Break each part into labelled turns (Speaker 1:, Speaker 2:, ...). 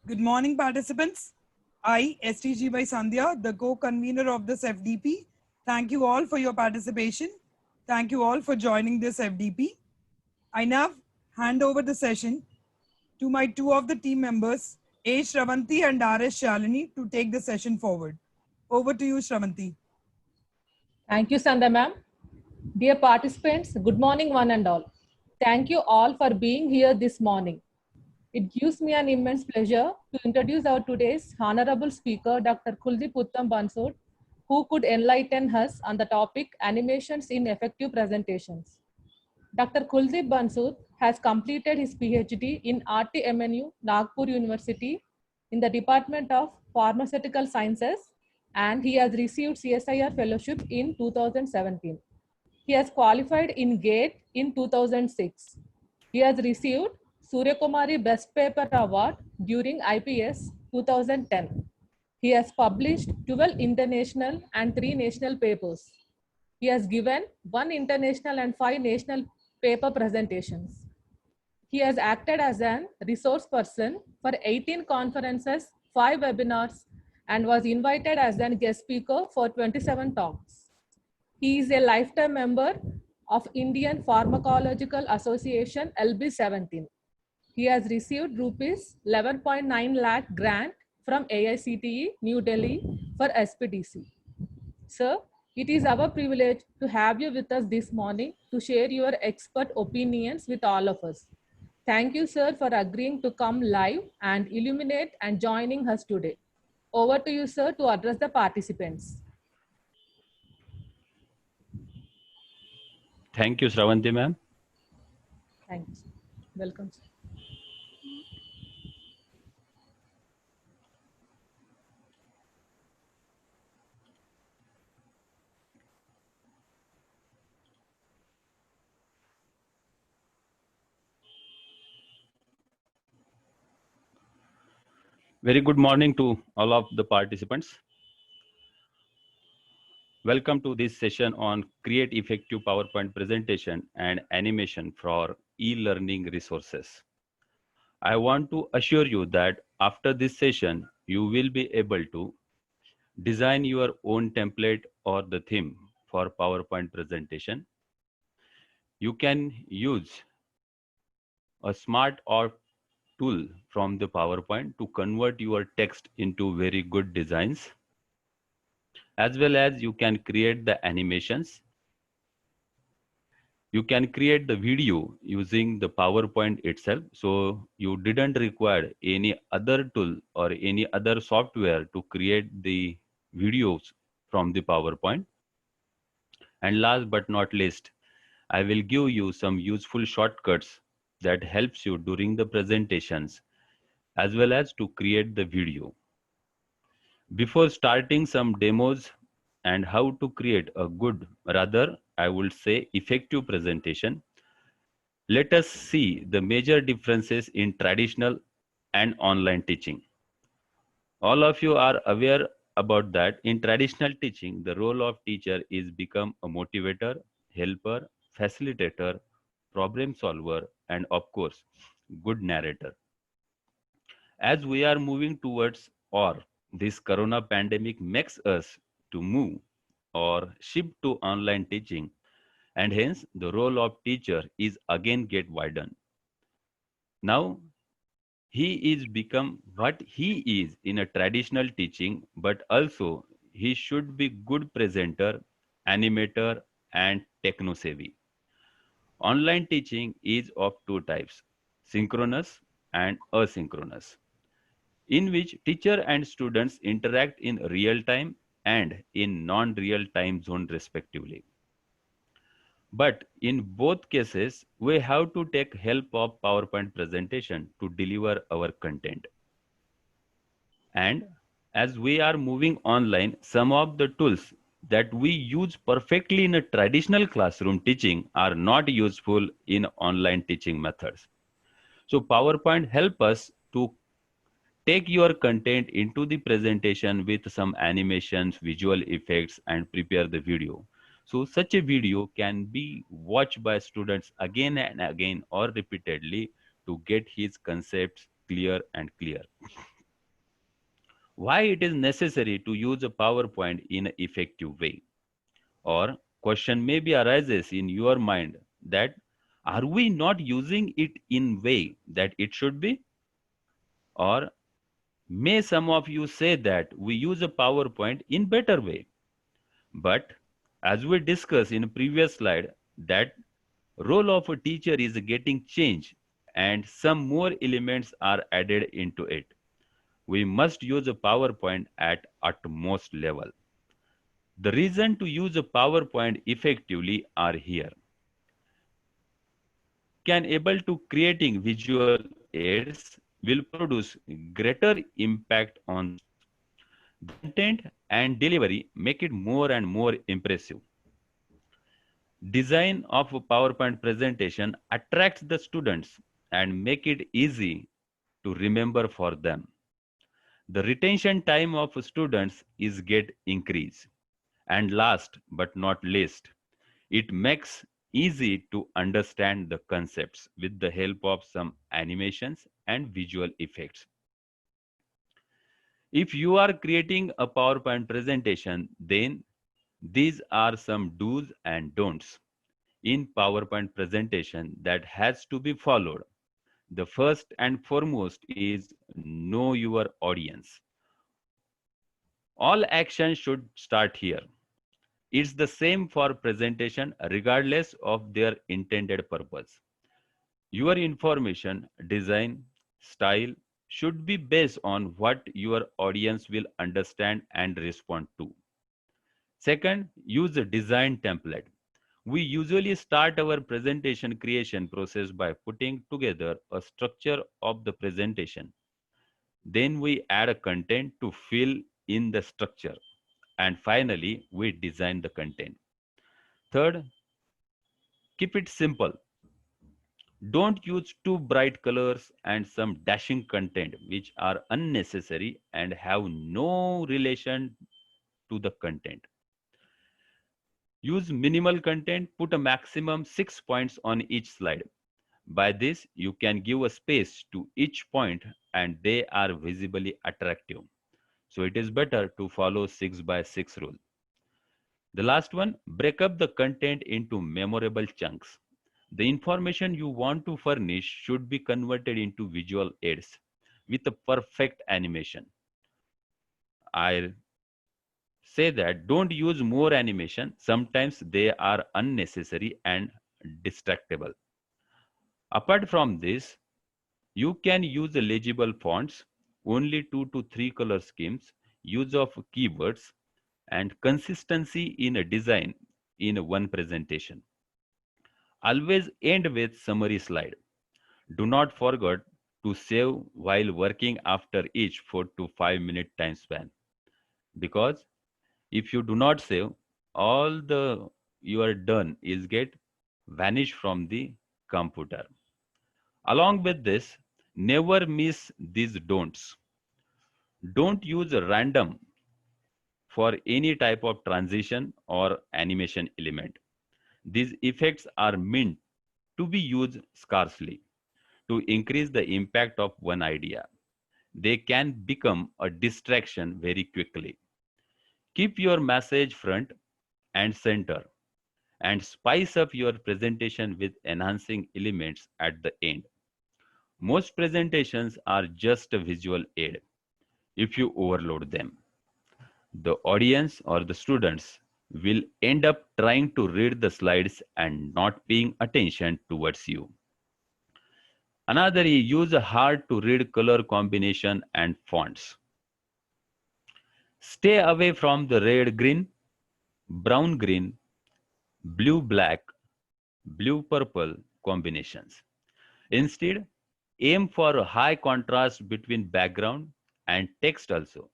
Speaker 1: Good morning, participants. I, STG by Sandhya, the co-convener of this FDP. Thank you all for your participation. Thank you all for joining this FDP. I now hand over the session to my two of the team members, A. Shravanti and R.S. Shalini, to take the session forward. Over to you, Shravanti.
Speaker 2: Thank you, Sandhya ma'am. Dear participants, good morning one and all. Thank you all for being here this morning. It gives me an immense pleasure to introduce our today's honorable speaker, Dr. Kuldeep Uttam Bansod, who could enlighten us on the topic Animations in Effective Presentations. Dr. Kuldeep Bansod has completed his PhD in RTMNU, Nagpur University, in the Department of Pharmaceutical Sciences, and he has received CSIR Fellowship in 2017. He has qualified in GATE in 2006. He has received Surya Kumari Best Paper Award during IPS 2010. He has published 12 international and 3 national papers. He has given 1 international and 5 national paper presentations. He has acted as an resource person for 18 conferences, 5 webinars, and was invited as a guest speaker for 27 talks. He is a lifetime member of Indian Pharmacological Association LB17. He has received rupees 11.9 lakh grant from AICTE New Delhi for SPDC. Sir, it is our privilege to have you with us this morning to share your expert opinions with all of us. Thank you, sir, for agreeing to come live and illuminate and joining us today. Over to you, sir, to address the participants.
Speaker 3: Thank you, Shravanti ma'am.
Speaker 2: Thanks. Welcome, sir.
Speaker 3: Very good morning to all of the participants. Welcome to this session on Create Effective PowerPoint Presentation and Animation for E-Learning Resources. I want to assure you that after this session, you will be able to design your own template or the theme for PowerPoint presentation. You can use a smart or tool from the PowerPoint to convert your text into very good designs, as well as you can create the animations. You can create the video using the PowerPoint itself. So you didn't require any other tool or any other software to create the videos from the PowerPoint. And last but not least, I will give you some useful shortcuts that helps you during the presentations, as well as to create the video. Before starting some demos and how to create a good, rather I would say effective presentation, let us see the major differences in traditional and online teaching. All of you are aware about that. In traditional teaching, the role of teacher is become a motivator, helper, facilitator, problem solver, and of course, good narrator. As we are moving towards, or this corona pandemic makes us to move or shift to online teaching, and hence the role of teacher is again get widened. Now he is become what he is in a traditional teaching, but also he should be good presenter, animator, and techno savvy. Online teaching is of two types, synchronous and asynchronous, in which teacher and students interact in real time and in non-real time zone respectively. But in both cases, we have to take help of PowerPoint presentation to deliver our content. And as we are moving online, some of the tools that we use perfectly in a traditional classroom teaching are not useful in online teaching methods. So PowerPoint help us to take your content into the presentation with some animations, visual effects, and prepare the video. So such a video can be watched by students again and again or repeatedly to get his concepts clear and clear. Why it is necessary to use a PowerPoint in an effective way? Or question maybe arises in your mind that are we not using it in way that it should be? Or may some of you say that we use a PowerPoint in better way. But as we discussed in a previous slide, that role of a teacher is getting changed and some more elements are added into it. We must use a PowerPoint at utmost level. The reason to use a PowerPoint effectively are here. Can able to creating visual aids will produce greater impact on the content and delivery, make it more and more impressive. Design of a PowerPoint presentation attracts the students and make it easy to remember for them. The retention time of students is get increased. And last but not least, it makes easy to understand the concepts with the help of some animations and visual effects. If you are creating a PowerPoint presentation, then these are some do's and don'ts in PowerPoint presentation that has to be followed. The first and foremost is know your audience. All action should start here. It's the same for presentation regardless of their intended purpose. Your information, design, style should be based on what your audience will understand and respond to. Second, use a design template. We usually start our presentation creation process by putting together a structure of the presentation. Then we add a content to fill in the structure. And finally, we design the content. Third, keep it simple. Don't use too bright colors and some dashing content which are unnecessary and have no relation to the content. Use minimal content, put a maximum 6 points on each slide. By this, you can give a space to each point and they are visibly attractive. So it is better to follow 6 by 6 rule. The last one, break up the content into memorable chunks. The information you want to furnish should be converted into visual aids with a perfect animation. I say that don't use more animation. Sometimes they are unnecessary and distractible. Apart from this, you can use legible fonts, only 2 to 3 color schemes, use of keywords, and consistency in a design in one presentation. Always end with summary slide. Do not forget to save while working after each 4 to 5 minute time span. Because if you do not save, all the you are done is get vanish from the computer. Along with this, never miss these don'ts. Don't use a random for any type of transition or animation element. These effects are meant to be used scarcely to increase the impact of one idea. They can become a distraction very quickly. Keep your message front, and center, and spice up your presentation with enhancing elements at the end. Most presentations are just a visual aid if you overload them. The audience or the students will end up trying to read the slides and not paying attention towards you. Another is use a hard to read color combination and fonts. Stay away from the red green, brown green, blue black, blue purple combinations. Instead, aim for a high contrast between background and text also.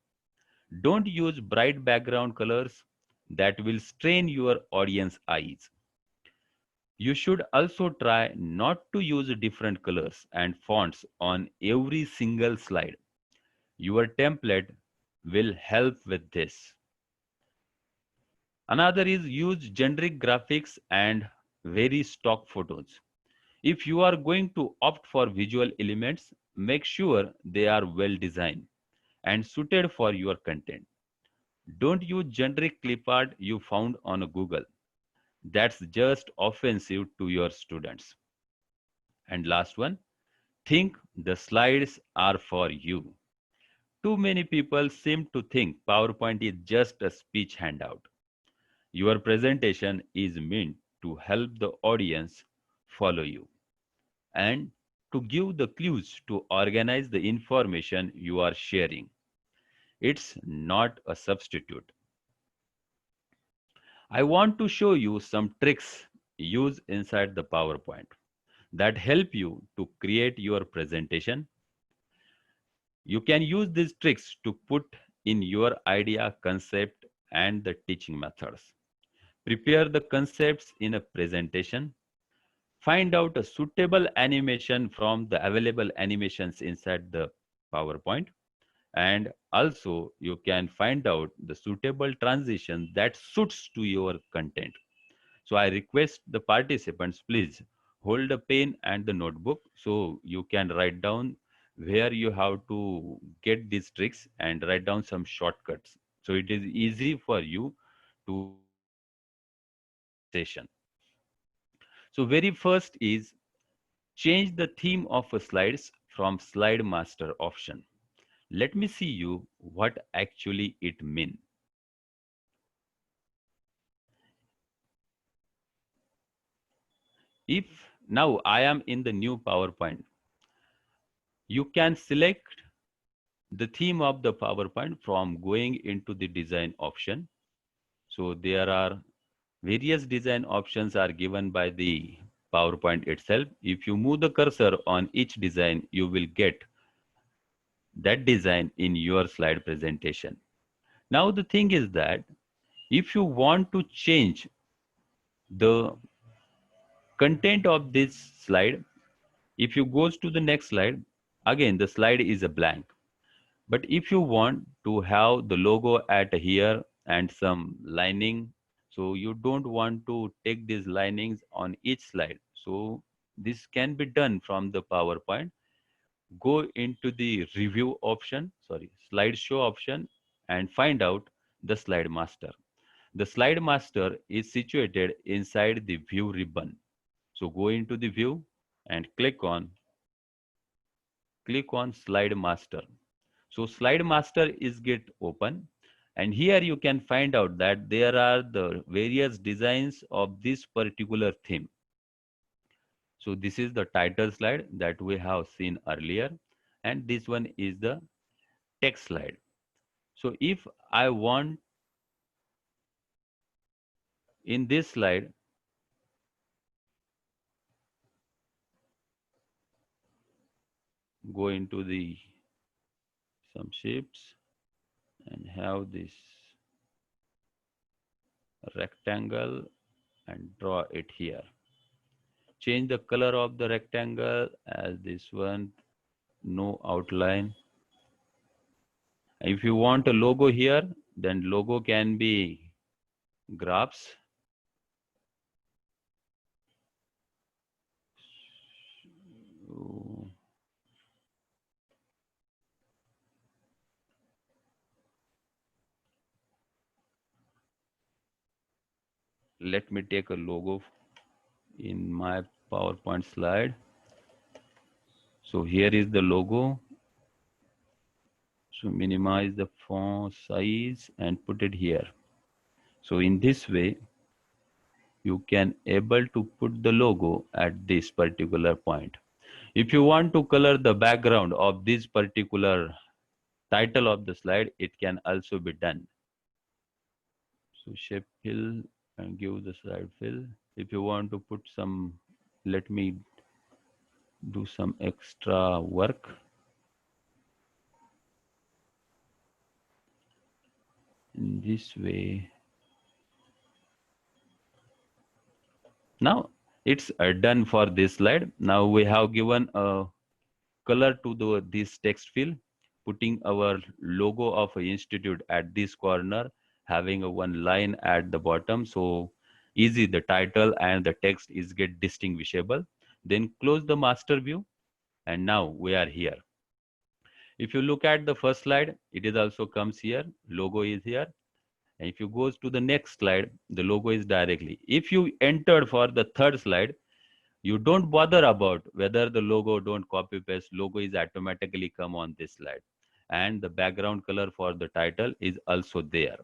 Speaker 3: Don't use bright background colors that will strain your audience eyes. You should also try not to use different colors and fonts on every single slide. Your template will help with this. Another is use generic graphics and very stock photos. If you are going to opt for visual elements, make sure they are well designed and suited for your content. Don't use generic clip art you found on Google. That's just offensive to your students. And last one, think the slides are for you. Too many people seem to think PowerPoint is just a speech handout. Your presentation is meant to help the audience follow you and to give the clues to organize the information you are sharing. It's not a substitute. I want to show you some tricks used inside the PowerPoint that help you to create your presentation. You can use these tricks to put in your idea, concept, and the teaching methods. Prepare the concepts in a presentation. Find out a suitable animation from the available animations inside the PowerPoint. And also, you can find out the suitable transition that suits to your content. So I request the participants, please hold a pen and the notebook so you can write down where you have to get these tricks and write down some shortcuts. So it is easy for you to session. So very first is change the theme of a slides from slide master option. Let me see you what actually it mean. If now I am in the new PowerPoint, you can select the theme of the PowerPoint from going into the design option. So there are various design options are given by the PowerPoint itself. If you move the cursor on each design, you will get that design in your slide presentation. Now the thing is that if you want to change the content of this slide, if you goes to the next slide, again the slide is a blank. But if you want to have the logo at here and some lining, so you don't want to take these linings on each slide. So this can be done from the PowerPoint. Go into the review option, sorry, slideshow option and find out the slide master. The slide master is situated inside the view ribbon. So go into the view and click on slide master. So slide master is get open and here you can find out that there are the various designs of this particular theme. So this is the title slide that we have seen earlier and this one is the text slide. So if I want in this slide go into the some shapes and have this rectangle and draw it here. Change the color of the rectangle as this one, no outline. If you want a logo here, then logo can be graphs. So, let me take a logo in my PowerPoint slide. So here is the logo. So minimize the font size and put it here. So in this way, you can able to put the logo at this particular point. If you want to color the background of this particular title of the slide, it can also be done. So shape fill and give the slide fill. If you want to put some, let me do some extra work. In this way. Now it's done for this slide. Now we have given a color to this text field, putting our logo of an institute at this corner, having a one line at the bottom. So easy, the title and the text is get distinguishable. Then close the master view. And now we are here. If you look at the first slide, it is also comes here, logo is here. And if you goes to the next slide, the logo is directly. If you entered for the third slide, you don't bother about whether the logo don't copy paste, logo is automatically come on this slide. And the background color for the title is also there.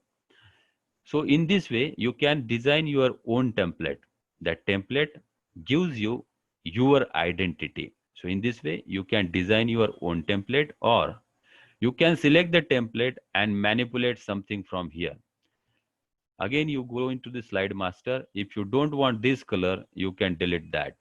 Speaker 3: So in this way, you can design your own template. That template gives you your identity. So in this way, you can design your own template, or you can select the template and manipulate something from here. Again, you go into the slide master. If you don't want this color, you can delete that.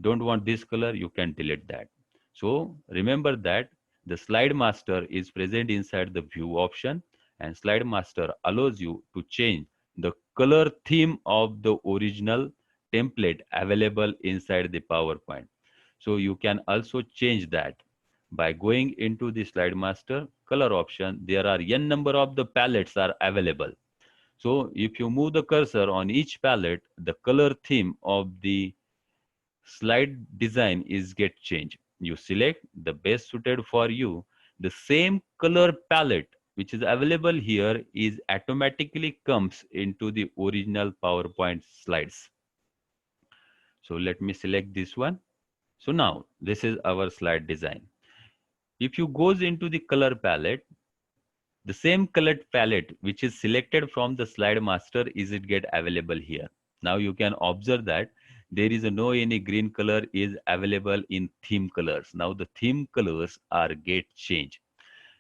Speaker 3: Don't want this color, you can delete that. So remember that the slide master is present inside the view option, and slide master allows you to change the color theme of the original template available inside the PowerPoint. So you can also change that by going into the slide master color option. There are n number of the palettes are available. So if you move the cursor on each palette, the color theme of the slide design is get changed. You select the best suited for you. The same color palette which is available here is automatically comes into the original PowerPoint slides. So let me select this one. So now this is our slide design. If you goes into the color palette, the same colored palette which is selected from the slide master is it get available here. Now you can observe that there is no any green color is available in theme colors. Now the theme colors are get changed.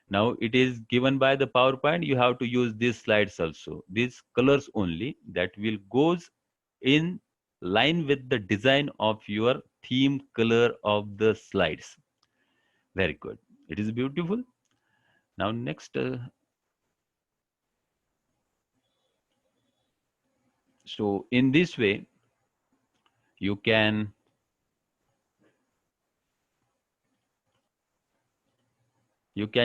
Speaker 3: Now it is given by the PowerPoint. You have to use these slides also. These colors only that will goes in line with the design of your theme color of the slides. Very good. It is beautiful. Now next. So in this way, you can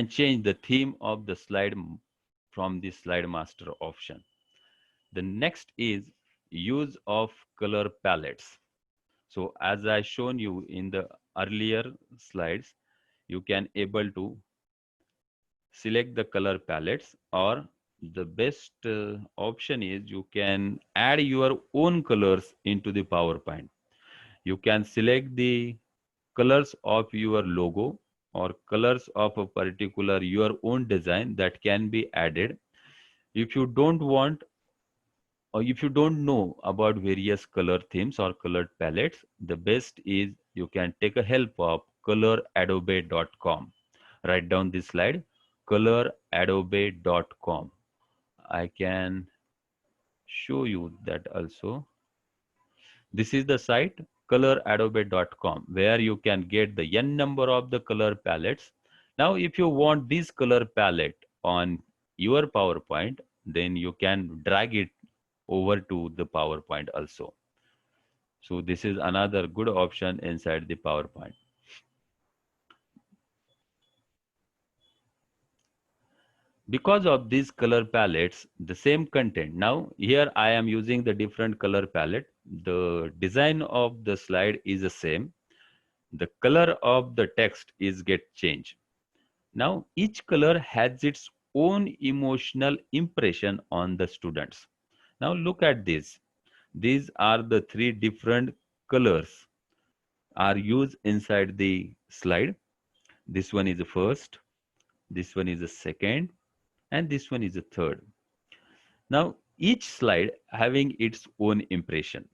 Speaker 3: change the theme of the slide from the slide master option. The next is use of color palettes. So as I shown you in the earlier slides, you can able to select the color palettes, or the best option is you can add your own colors into the PowerPoint. You can select the colors of your logo or colors of a particular your own design that can be added. If you don't want, or if you don't know about various color themes or colored palettes, the best is you can take a help of colораdobe.com. Write down this slide, colораdobe.com. I can show you that also. This is the site colораdobe.com, where you can get the n number of the color palettes. Now if you want this color palette on your PowerPoint, then you can drag it over to the PowerPoint also. So this is another good option inside the PowerPoint. Because of these color palettes, the same content. Now here I am using the different color palette. The design of the slide is the same. The color of the text is get changed. Now each color has its own emotional impression on the students. Now look at this. these are the three different colors are used inside the slide. This one is the first, this one is the second, and this one is the third. Now, each slide having its own impression.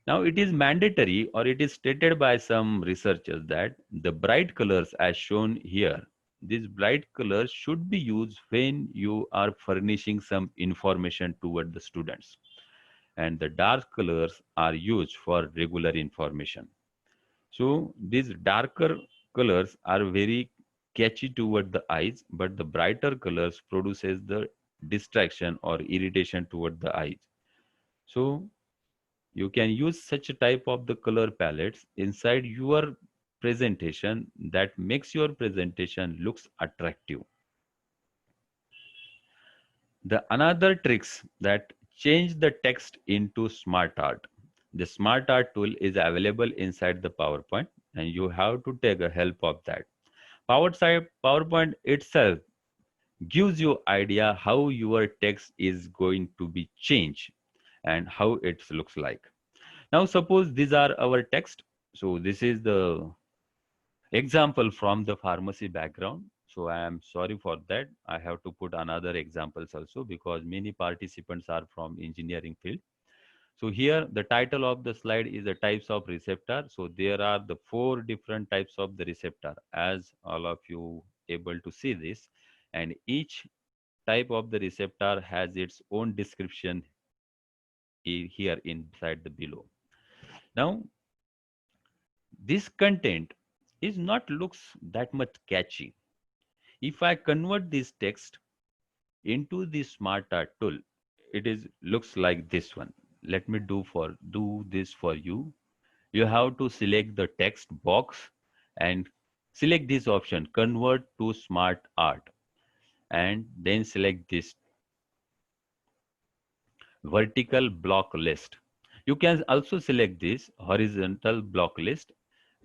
Speaker 3: Now, it is mandatory or it is stated by some researchers that the bright colors as shown here, these bright colors should be used when you are furnishing some information toward the students. And the dark colors are used for regular information. So these darker colors are very catchy toward the eyes, but the brighter colors produces the distraction or irritation toward the eyes. So you can use such a type of the color palettes inside your presentation that makes your presentation looks attractive. The another tricks that change the text into smart art. The smart art tool is available inside the PowerPoint and you have to take a help of that. PowerPoint itself gives you idea how your text is going to be changed and how it looks like. Now suppose these are our text. So this is the example from the pharmacy background. So I am sorry for that. I have to put another examples also because many participants are from engineering field. So here the title of the slide is the types of receptor. So there are the 4 different types of the receptor as all of you able to see this, and each type of the receptor has its own description here inside the below. Now this content is not looks that much catchy. If I convert this text into the smart art tool, it is looks like this one. Let me do this for you. You have to select the text box and select this option, convert to smart art, and then select this vertical block list. You can also select this horizontal block list.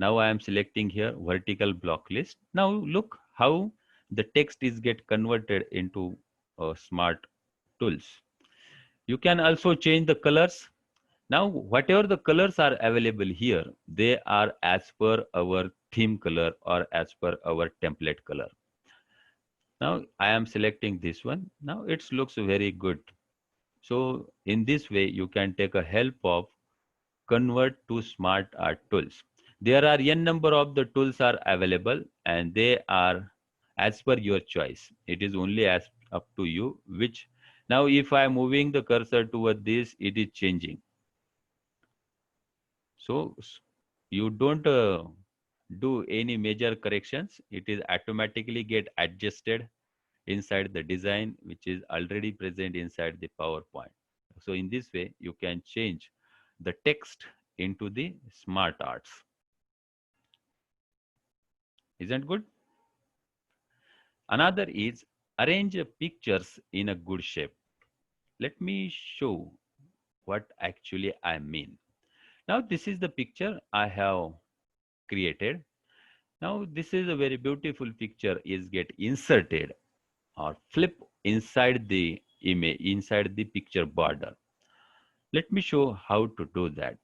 Speaker 3: Now I am selecting here vertical block list. Now look how the text is get converted into smart tools. You can also change the colors. Now whatever the colors are available here, they are as per our theme color or as per our template color. Now I am selecting this one. Now it looks very good. So in this way, you can take a help of convert to smart art tools. There are n number of the tools are available and they are as per your choice. It is only as up to you which. Now if I am moving the cursor toward this, it is changing. So you don't do any major corrections. It is automatically get adjusted inside the design which is already present inside the PowerPoint. So in this way, you can change the text into the smart arts. Isn't good? Another is arrange pictures in a good shape. Let me show what actually I mean. Now this is the picture I have created. Now this is a very beautiful picture is get inserted or flip inside the image, inside the picture border. Let me show how to do that.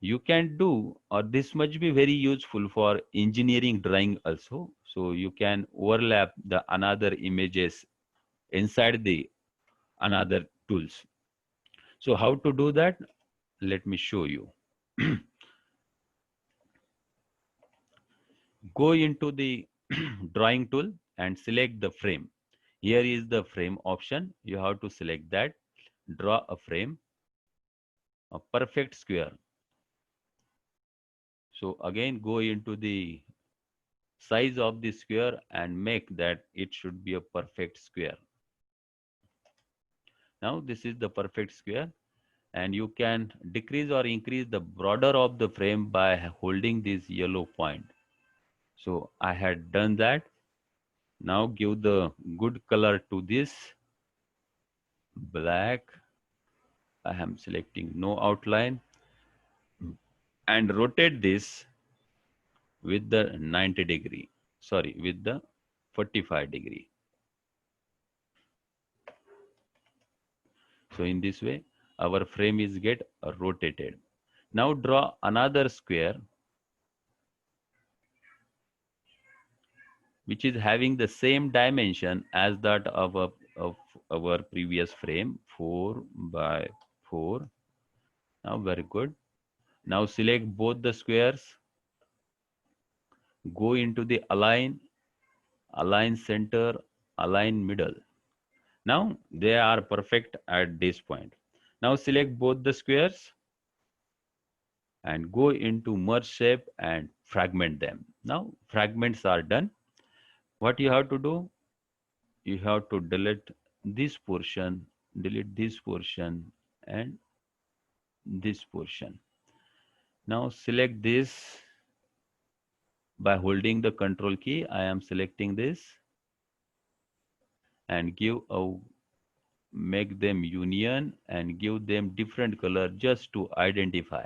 Speaker 3: You can do, or this must be very useful for engineering drawing also. So you can overlap the another images inside the another tools. So how to do that? Let me show you. Go into the drawing tool and select the frame. Here is the frame option. You have to select that. Draw a frame, a perfect square. So again, go into the size of the square and make that it should be a perfect square. Now this is the perfect square and you can decrease or increase the border of the frame by holding this yellow point. So I had done that. Now give the good color to this black. I am selecting no outline and rotate this with the 90 degree. Sorry, with the 45 degree. So in this way, our frame is get rotated. Now draw another square which is having the same dimension as that of our previous frame, 4 by 4. Now very good. Now select both the squares, go into the align center, align middle. Now they are perfect at this point. Now select both the squares and go into merge shape and fragment them. Now fragments are done. What you have to do? You have to delete this portion, and this portion. Now select this by holding the control key. I am selecting this and make them union and give them different color just to identify.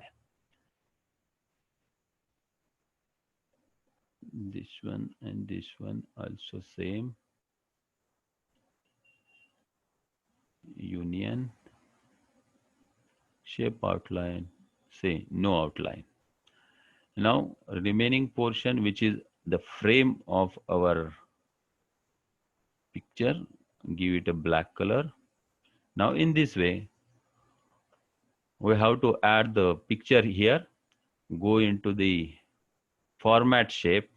Speaker 3: This one and this one also same. Union, shape outline, say no outline. Now remaining portion, which is the frame of our picture, give it a black color. Now in this way, we have to add the picture here. Go into the format shape,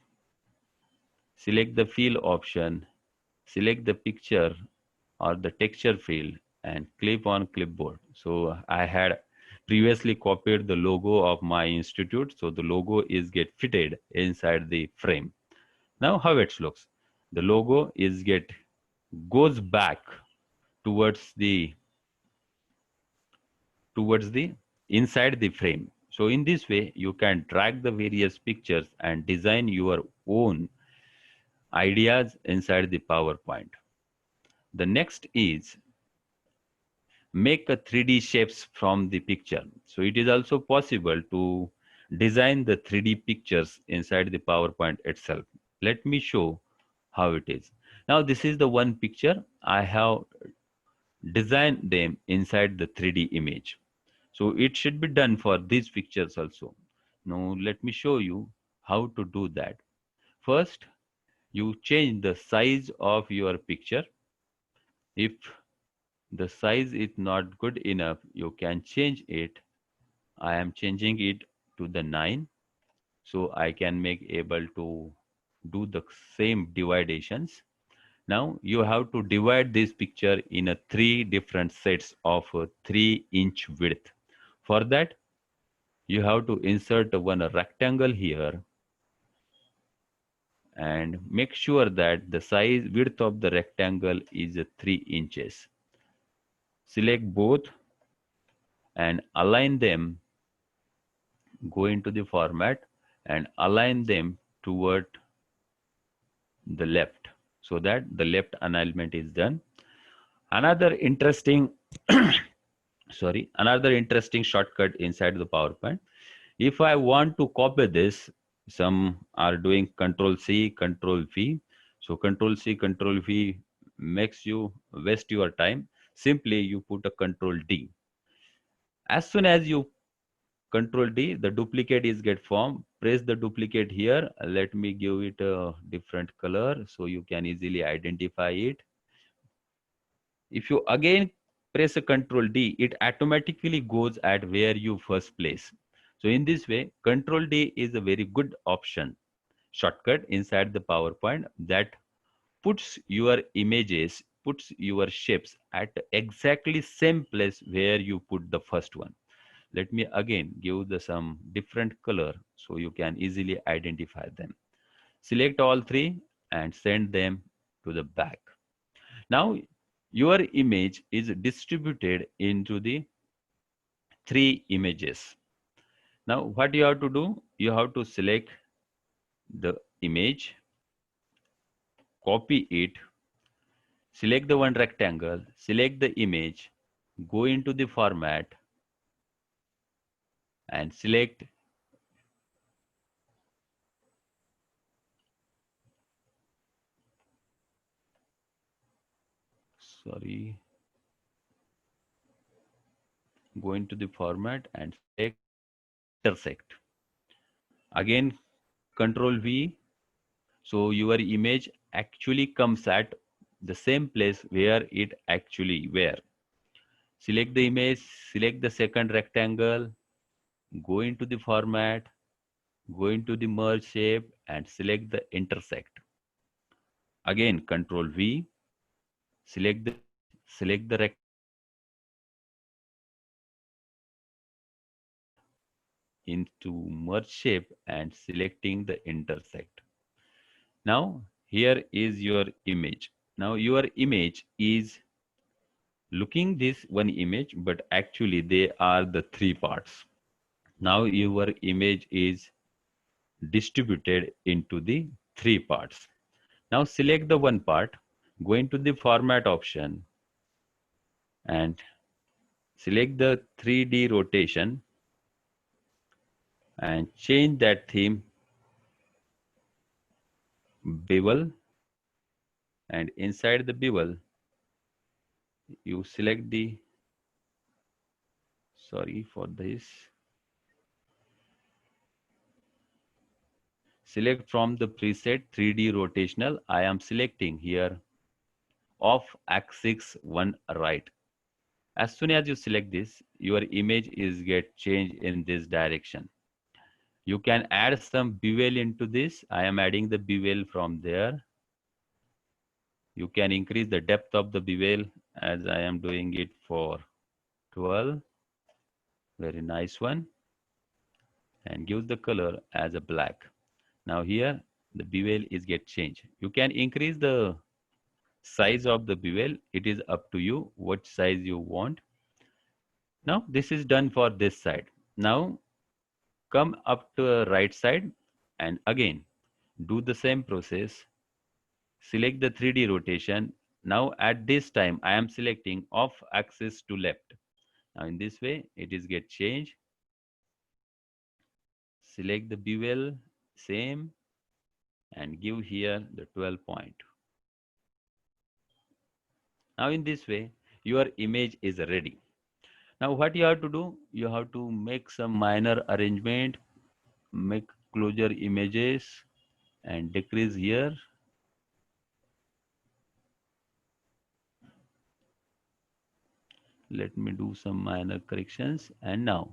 Speaker 3: select the fill option, select the picture or the texture field and clip on clipboard. So I had previously copied the logo of my institute. So the logo is get fitted inside the frame. Now how it looks. The logo is goes back towards the inside the frame. So in this way, you can drag the various pictures and design your own ideas inside the PowerPoint. The next is make a 3D shapes from the picture. So it is also possible to design the 3D pictures inside the PowerPoint itself. Let me show how it is. Now this is the one picture. I have designed them inside the 3D image. So it should be done for these pictures also. Now let me show you how to do that. First, you change the size of your picture. If the size is not good enough, you can change it. I am changing it to the 9. So I can make able to do the same dividations. Now you have to divide this picture in a 3 different sets of 3-inch width. For that, you have to insert one rectangle here and make sure that the size width of the rectangle is 3 inches. Select both and align them, go into the format and align them toward the left so that the left alignment is done. Another interesting shortcut inside the PowerPoint. If I want to copy this, some are doing Control C, Control V. So Control C, Control V makes you waste your time. Simply you put a Control D. As soon as you Control D, the duplicate is get formed. Press the duplicate here. Let me give it a different color so you can easily identify it. If you again press a Control D, it automatically goes at where you first place. So in this way, Control D is a very good option, shortcut inside the PowerPoint that puts your images, puts your shapes at exactly same place where you put the first one. Let me again give some different color so you can easily identify them. Select all 3 and send them to the back. Now your image is distributed into the 3 images. Now what you have to do, you have to select the image, copy it, select the one rectangle, select the image, go into the format and select go into the format and select intersect. Again, Control V. So your image actually comes at the same place where it actually were. Select the image, select the second rectangle, go into the format, go into the merge shape and select the intersect. Again, Control V, select the image, select the rectangle, into merge shape and selecting the intersect. Now here is your image. Now your image is looking this one image, but actually they are the three parts. Now your image is distributed into the three parts. Now select the one part, go into the format option and select the 3D rotation and change that theme bevel, and inside the bevel you select the, sorry for this, select from the preset 3D rotational. I am selecting here off axis 1 right. As soon as you select this, your image is get changed in this direction. You can add some bevel into this. I am adding the bevel from there. You can increase the depth of the bevel as I am doing it for 12. Very nice one. And give the color as a black. Now here the bevel is get changed. You can increase the size of the bevel. It is up to you what size you want. Now this is done for this side. Now come up to the right side and again do the same process. Select the 3D rotation. Now at this time I am selecting off axis to left. Now in this way it is get changed. Select the bevel, same, and give here the 12 point. Now in this way your image is ready. Now what you have to do, you have to make some minor arrangement, make closure images and decrease here. Let me do some minor corrections, and now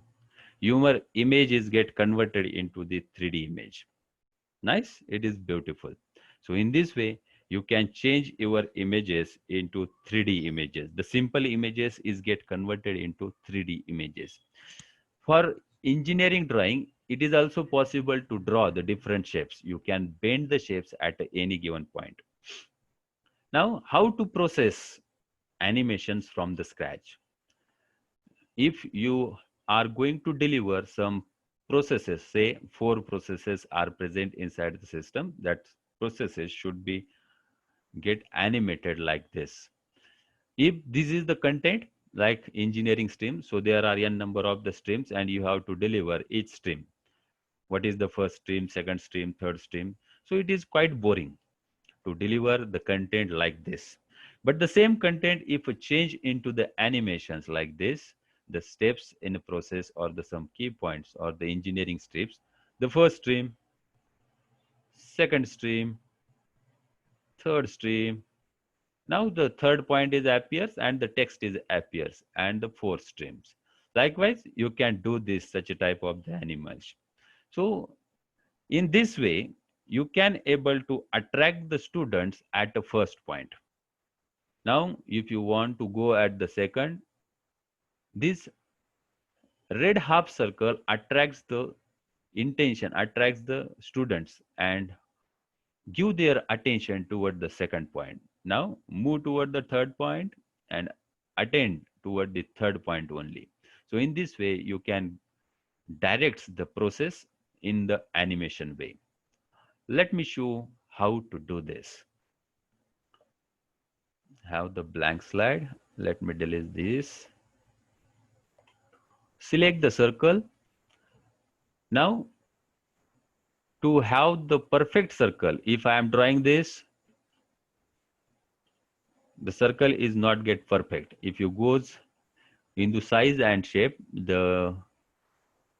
Speaker 3: your image is get converted into the 3D image. Nice, it is beautiful. So in this way you can change your images into 3D images. The simple images is get converted into 3D images. For engineering drawing, it is also possible to draw the different shapes. You can bend the shapes at any given point. Now, how to process animations from the scratch? If you are going to deliver some processes, say 4 processes are present inside the system, that processes should be get animated like this. If this is the content like engineering stream, so there are n number of the streams and you have to deliver each stream. What is the first stream, second stream, third stream? So it is quite boring to deliver the content like this. But the same content, if a change into the animations like this, the steps in the process or the some key points or the engineering steps, the first stream, second stream, third stream. Now the third point is appears and the text is appears and the fourth streams. Likewise, you can do this such a type of the animals. So in this way, you can able to attract the students at the first point. Now, if you want to go at the second, this red half circle attracts the intention, attracts the students and give their attention toward the second point. Now, move toward the third point and attend toward the third point only. So in this way, you can direct the process in the animation way. Let me show how to do this. Have the blank slide. Let me delete this. Select the circle. Now, to have the perfect circle, if I am drawing this, the circle is not get perfect. If you goes in the size and shape,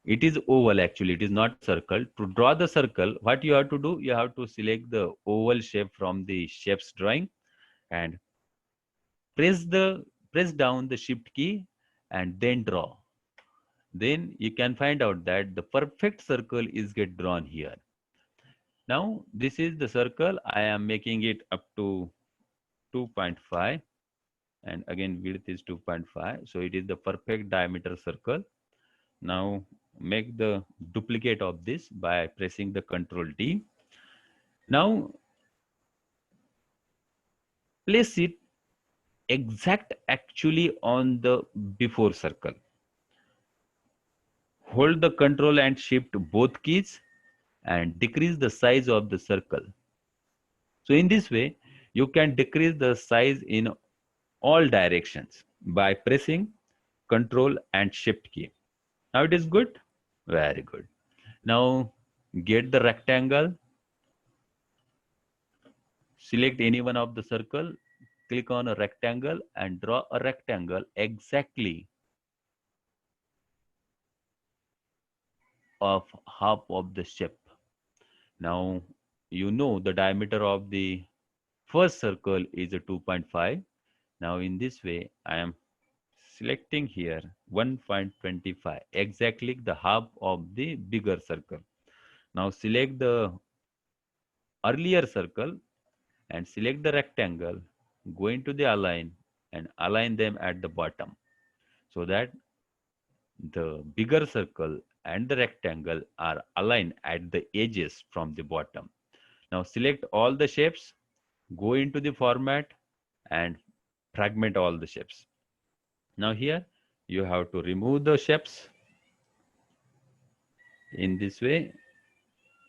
Speaker 3: it is oval actually, it is not circle. To draw the circle, what you have to do, you have to select the oval shape from the shapes drawing and press down the shift key and then draw. Then you can find out that the perfect circle is get drawn here. Now this is the circle. I am making it up to 2.5 and again width is 2.5. So it is the perfect diameter circle. Now make the duplicate of this by pressing the Ctrl D. Now place it exact actually on the before circle. Hold the Ctrl and Shift both keys and decrease the size of the circle. So in this way, you can decrease the size in all directions by pressing Ctrl and Shift key. Now it is good? Very good. Now get the rectangle, select any one of the circle, click on a rectangle and draw a rectangle exactly of half of the shape. Now you know the diameter of the first circle is a 2.5. Now in this way, I am selecting here 1.25, exactly the half of the bigger circle. Now select the earlier circle and select the rectangle, go into the align and align them at the bottom so that the bigger circle and the rectangle are aligned at the edges from the bottom. Now select all the shapes, go into the format and fragment all the shapes. Now here you have to remove the shapes. In this way,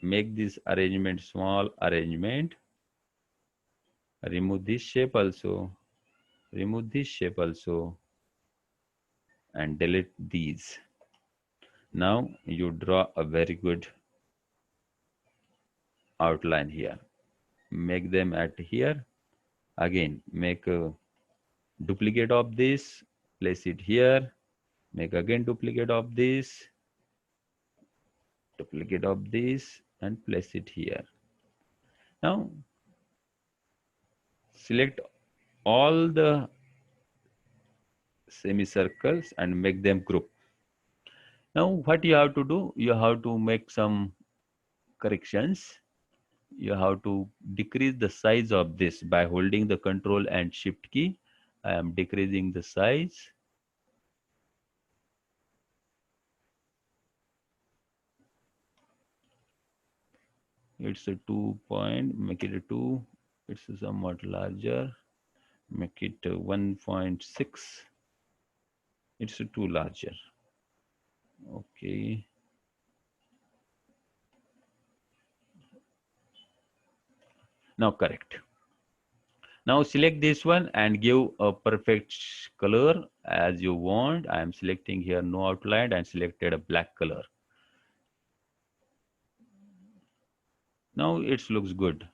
Speaker 3: make this arrangement small arrangement. Remove this shape also, remove this shape also and delete these. Now you draw a very good outline here. Make them at here. Again, make a duplicate of this, place it here, make again duplicate of this, duplicate of this and place it here. Now select all the semicircles and make them group. Now what you have to do, you have to make some corrections. You have to decrease the size of this by holding the Ctrl and Shift key. I am decreasing the size. It's a 2 point, make it a 2. It's somewhat larger. Make it 1.6. It's a 2 larger. Okay. Now correct. Now select this one and give a perfect color as you want. I am selecting here no outline and selected a black color. Now it looks good.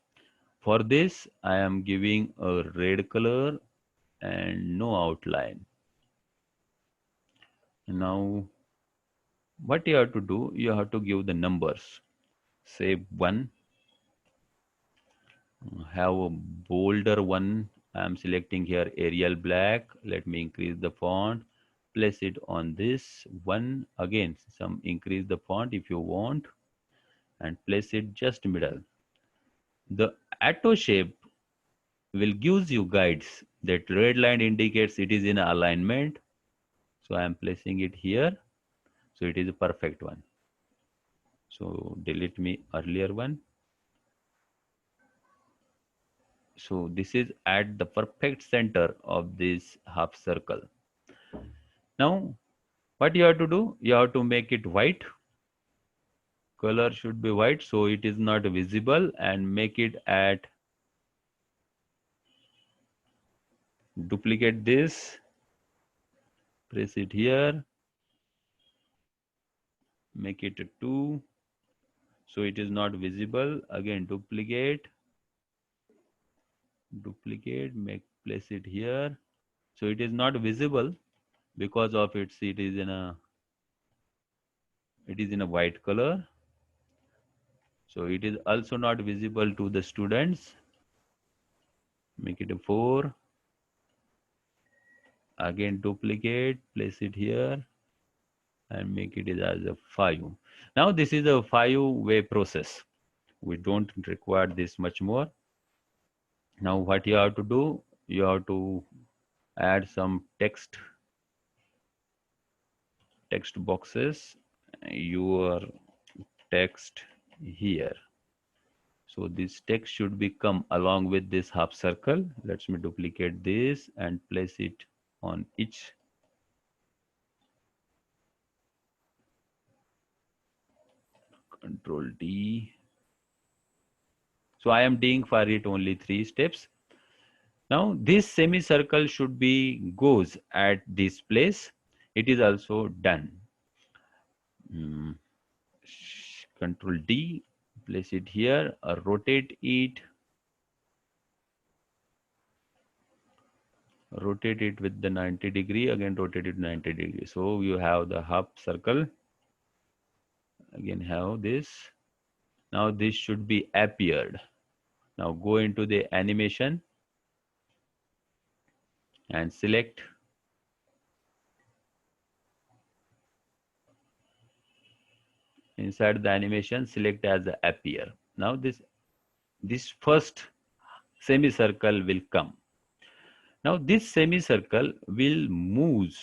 Speaker 3: For this, I am giving a red color and no outline. Now, what you have to do, you have to give the numbers. Say 1, have a bolder one. I am selecting here Arial black. Let me increase the font. Place it on this one. Again, some increase the font if you want and place it just middle. The auto shape will gives you guides that red line indicates it is in alignment. So I am placing it here. So it is a perfect one. So delete me earlier one. So this is at the perfect center of this half circle. Now what you have to do, you have to make it white. Color should be white so it is not visible and make it at, duplicate this, press it here, make it a 2 so it is not visible. Again duplicate, make place it here so it is not visible. because of it is in a white color. So it is also not visible to the students. Make it a 4. Again duplicate, place it here and make it as a 5. Now this is a 5-way process. We don't require this much more. Now what you have to do, you have to add some text boxes, your text here. So this text should become along with this half circle. Let me duplicate this and place it on each. Control D. So I am doing for it only 3 steps. Now this semicircle should be goes at this place. It is also done. Control D, place it here, rotate it. Rotate it with the 90 degree, again rotate it 90 degree. So you have the half circle. Again have this. Now this should be appeared. Now go into the animation and select. Inside the animation, select as the appear. Now this first semicircle will come. Now this semicircle will move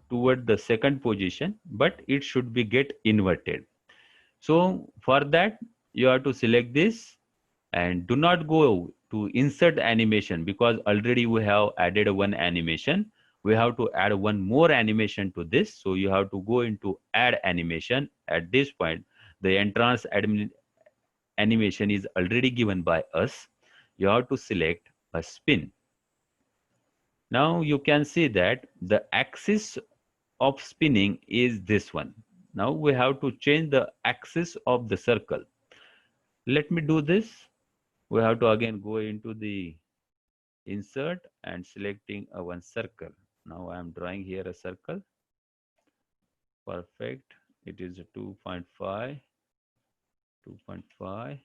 Speaker 3: toward the second position, but it should be get inverted. So for that, you have to select this and do not go to insert animation because already we have added one animation. We have to add one more animation to this. So you have to go into add animation. At this point, the entrance animation is already given by us. You have to select a spin. Now you can see that the axis of spinning is this one. Now we have to change the axis of the circle. Let me do this. We have to again go into the insert and selecting one circle. Now I am drawing here a circle. Perfect. It is a 2.5. 2.5.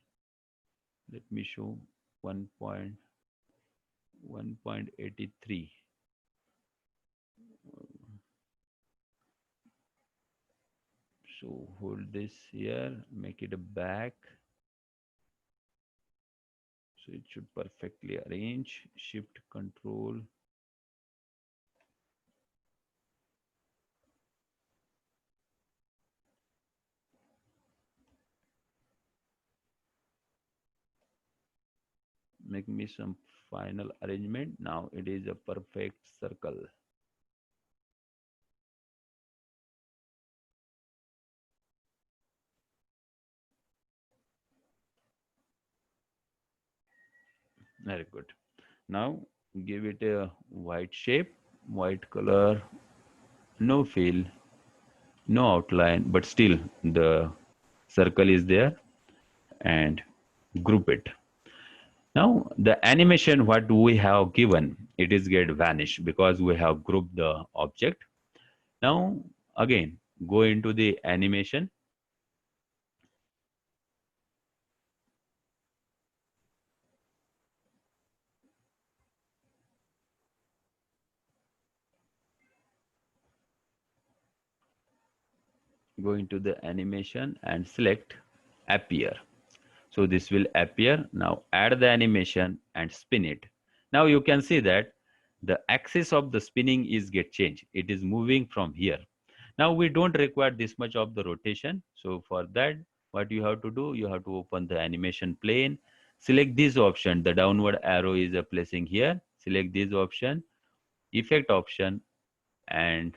Speaker 3: Let me show 1.83. So hold this here, make it a back. So it should perfectly arrange. Shift control. Make me some final arrangement. Now it is a perfect circle. Very good. Now give it a white shape, white color, no fill, no outline, but still the circle is there, and group it. Now the animation what we have given, it is get vanished because we have grouped the object. Now again go into the animation. Go into the animation and select appear. So this will appear. Now add the animation and spin it. Now you can see that the axis of the spinning is get changed. It is moving from here. Now we don't require this much of the rotation. So for that, what you have to do, you have to open the animation plane, select this option. The downward arrow is placing here. Select this option, effect option, and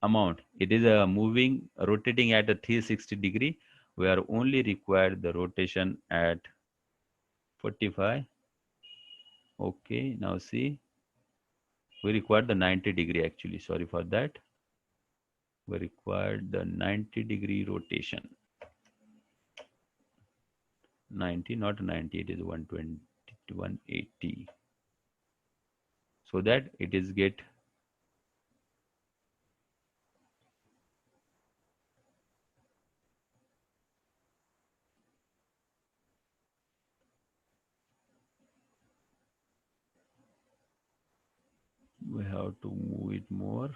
Speaker 3: amount. It is moving, rotating at a 360 degree. We are only required the rotation at 45. Okay, now see, we require the 90 degree actually. Sorry for that. We require the 90 degree rotation. 90, not 90, it is 120 to 180. So that it is get We have to move it more.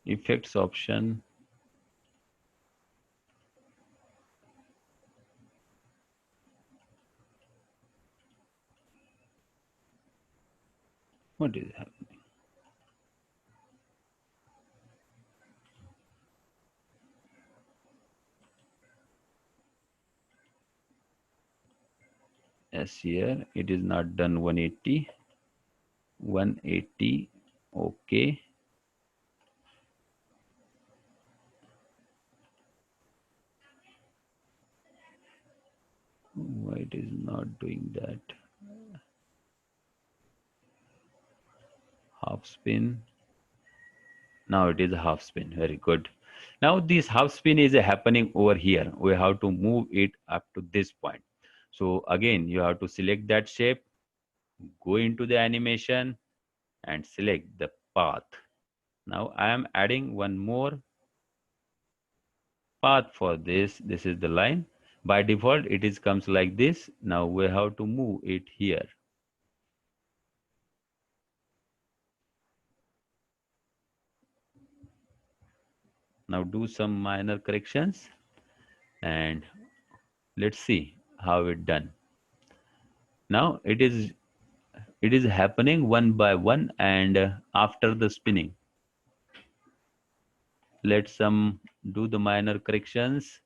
Speaker 3: Effects option. What is happening? Yes, here it is not done 180. 180. Okay. Why it is not doing that? Half spin. Now it is a half spin. Very good. Now this half spin is happening over here. We have to move it up to this point. So again, you have to select that shape, go into the animation and select the path. Now I am adding one more path for this. This is the line. By default, it is comes like this. Now we have to move it here. Now do some minor corrections and let's see how it done. Now it is happening one by one and after the spinning. Let's do the minor corrections.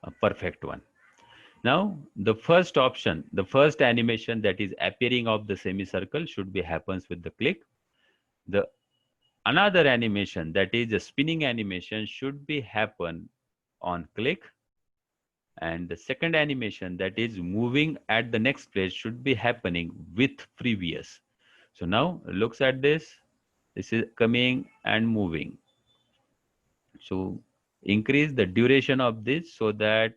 Speaker 3: A perfect one. Now the first option, the first animation that is appearing of the semicircle should be happens with the click. The another animation that is a spinning animation should be happen on click, and the second animation that is moving at the next place should be happening with previous. So now looks at this. This is coming and moving. So increase the duration of this so that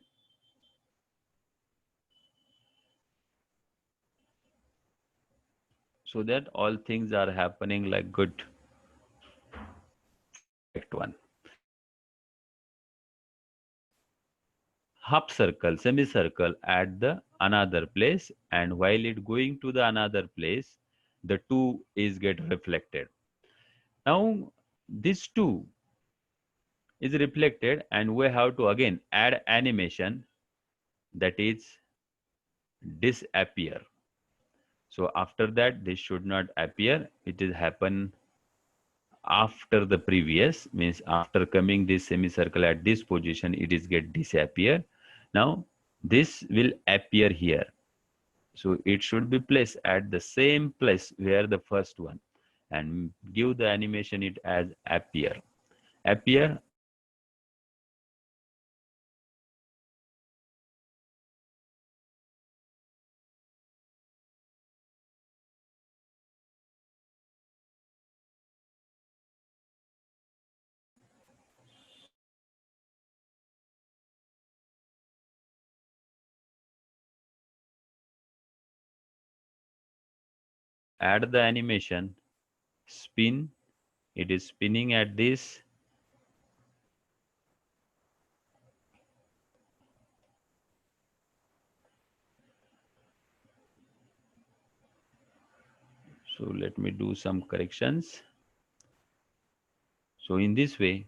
Speaker 3: all things are happening like good. Correct one. Half circle, semicircle at the another place, and while it going to the another place, the two is get reflected. Now this two is reflected and we have to again add animation that is disappear. So after that, this should not appear. It is happen after the previous, means after coming this semicircle at this position, it is get disappear. Now this will appear here. So it should be placed at the same place where the first one, and give the animation it as appear. Appear. Add the animation, spin, it is spinning at this. So let me do some corrections. So in this way,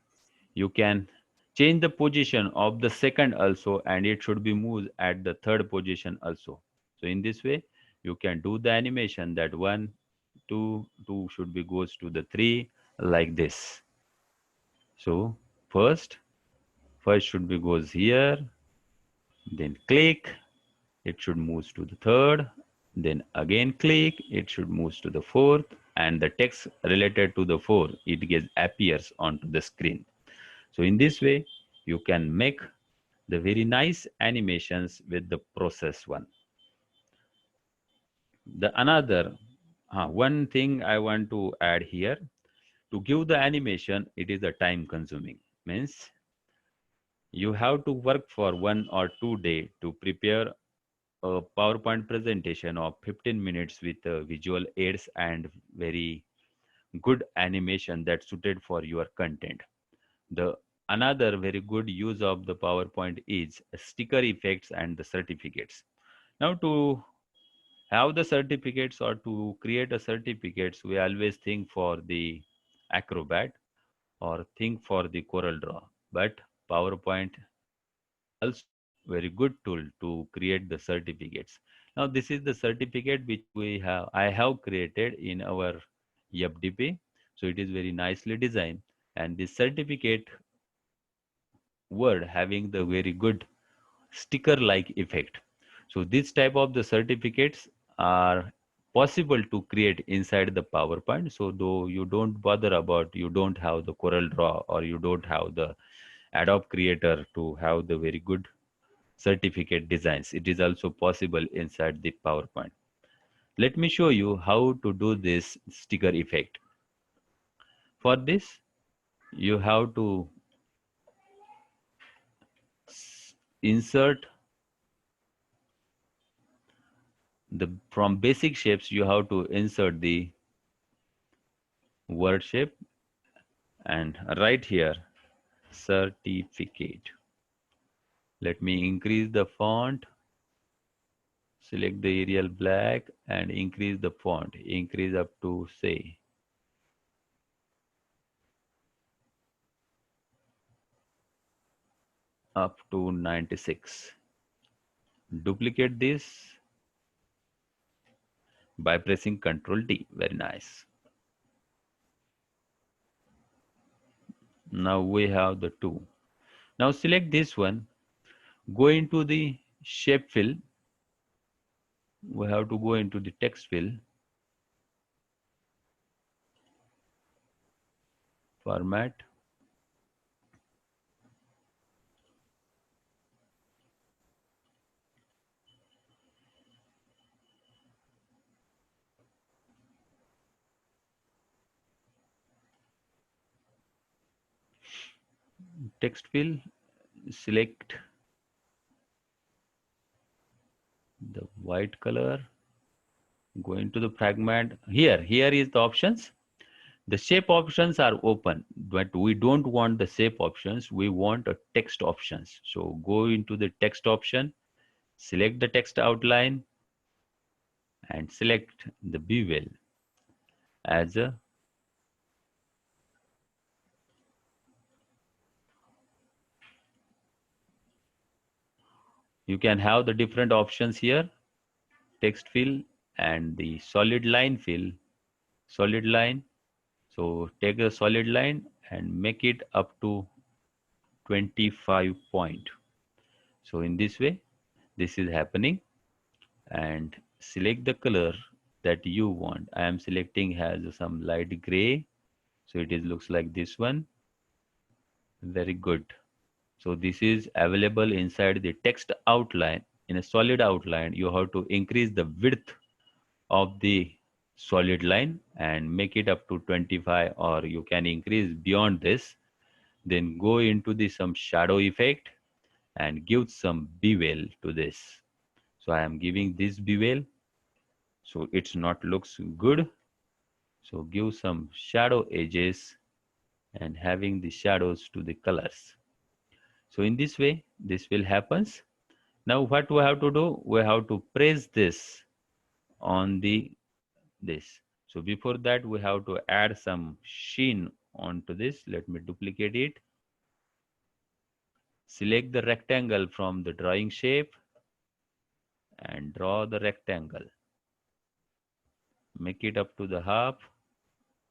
Speaker 3: you can change the position of the second also, and it should be moved at the third position also. So in this way, you can do the animation that 1, 2, 2 should be goes to the 3 like this. So first should be goes here, then click, it should move to the third, then again click, it should move to the fourth, and the text related to the fourth, it gets appears onto the screen. So in this way, you can make the very nice animations with the process one. The another one thing I want to add here, to give the animation, it is a time consuming. Means you have to work for 1 or 2 days to prepare a PowerPoint presentation of 15 minutes with visual aids and very good animation that's suited for your content. The another very good use of the PowerPoint is sticker effects and the certificates. Now to have the certificates or to create a certificates, we always think for the Acrobat or think for the Corel Draw. But PowerPoint also very good tool to create the certificates. Now this is the certificate which I have created in our FDP. So it is very nicely designed, and this certificate word having the very good sticker like effect. So this type of the certificates are possible to create inside the PowerPoint. So though you don't bother about, you don't have the Corel Draw or you don't have the Adobe Creator to have the very good certificate designs, it is also possible inside the PowerPoint. Let me show you how to do this sticker effect. For this, you have to insert from basic shapes, you have to insert the word shape and right here certificate. Let me increase the font, select the Arial black and increase the font, increase up to say up to 96. Duplicate this by pressing Ctrl D. Very nice. Now we have the two. Now select this one, go into the shape fill. We have to go into the text fill, format, text fill, select the white color, go into the fragment. Here is the options. The shape options are open, but we don't want the shape options. We want a text options. So go into the text option, select the text outline and select the bevel as a you can have the different options here, text fill and the solid line fill, solid line. So take a solid line and make it up to 25 point. So in this way, this is happening, and select the color that you want. I am selecting has some light gray. So it is looks like this one. Very good. So this is available inside the text outline. In a solid outline, you have to increase the width of the solid line and make it up to 25, or you can increase beyond this. Then go into the some shadow effect and give some bevel to this. So I am giving this bevel. So it's not looks good. So give some shadow edges and having the shadows to the colors. So in this way, this will happens. Now what we have to do, we have to press this on this. So before that, we have to add some sheen onto this. Let me duplicate it. Select the rectangle from the drawing shape and draw the rectangle. Make it up to the half.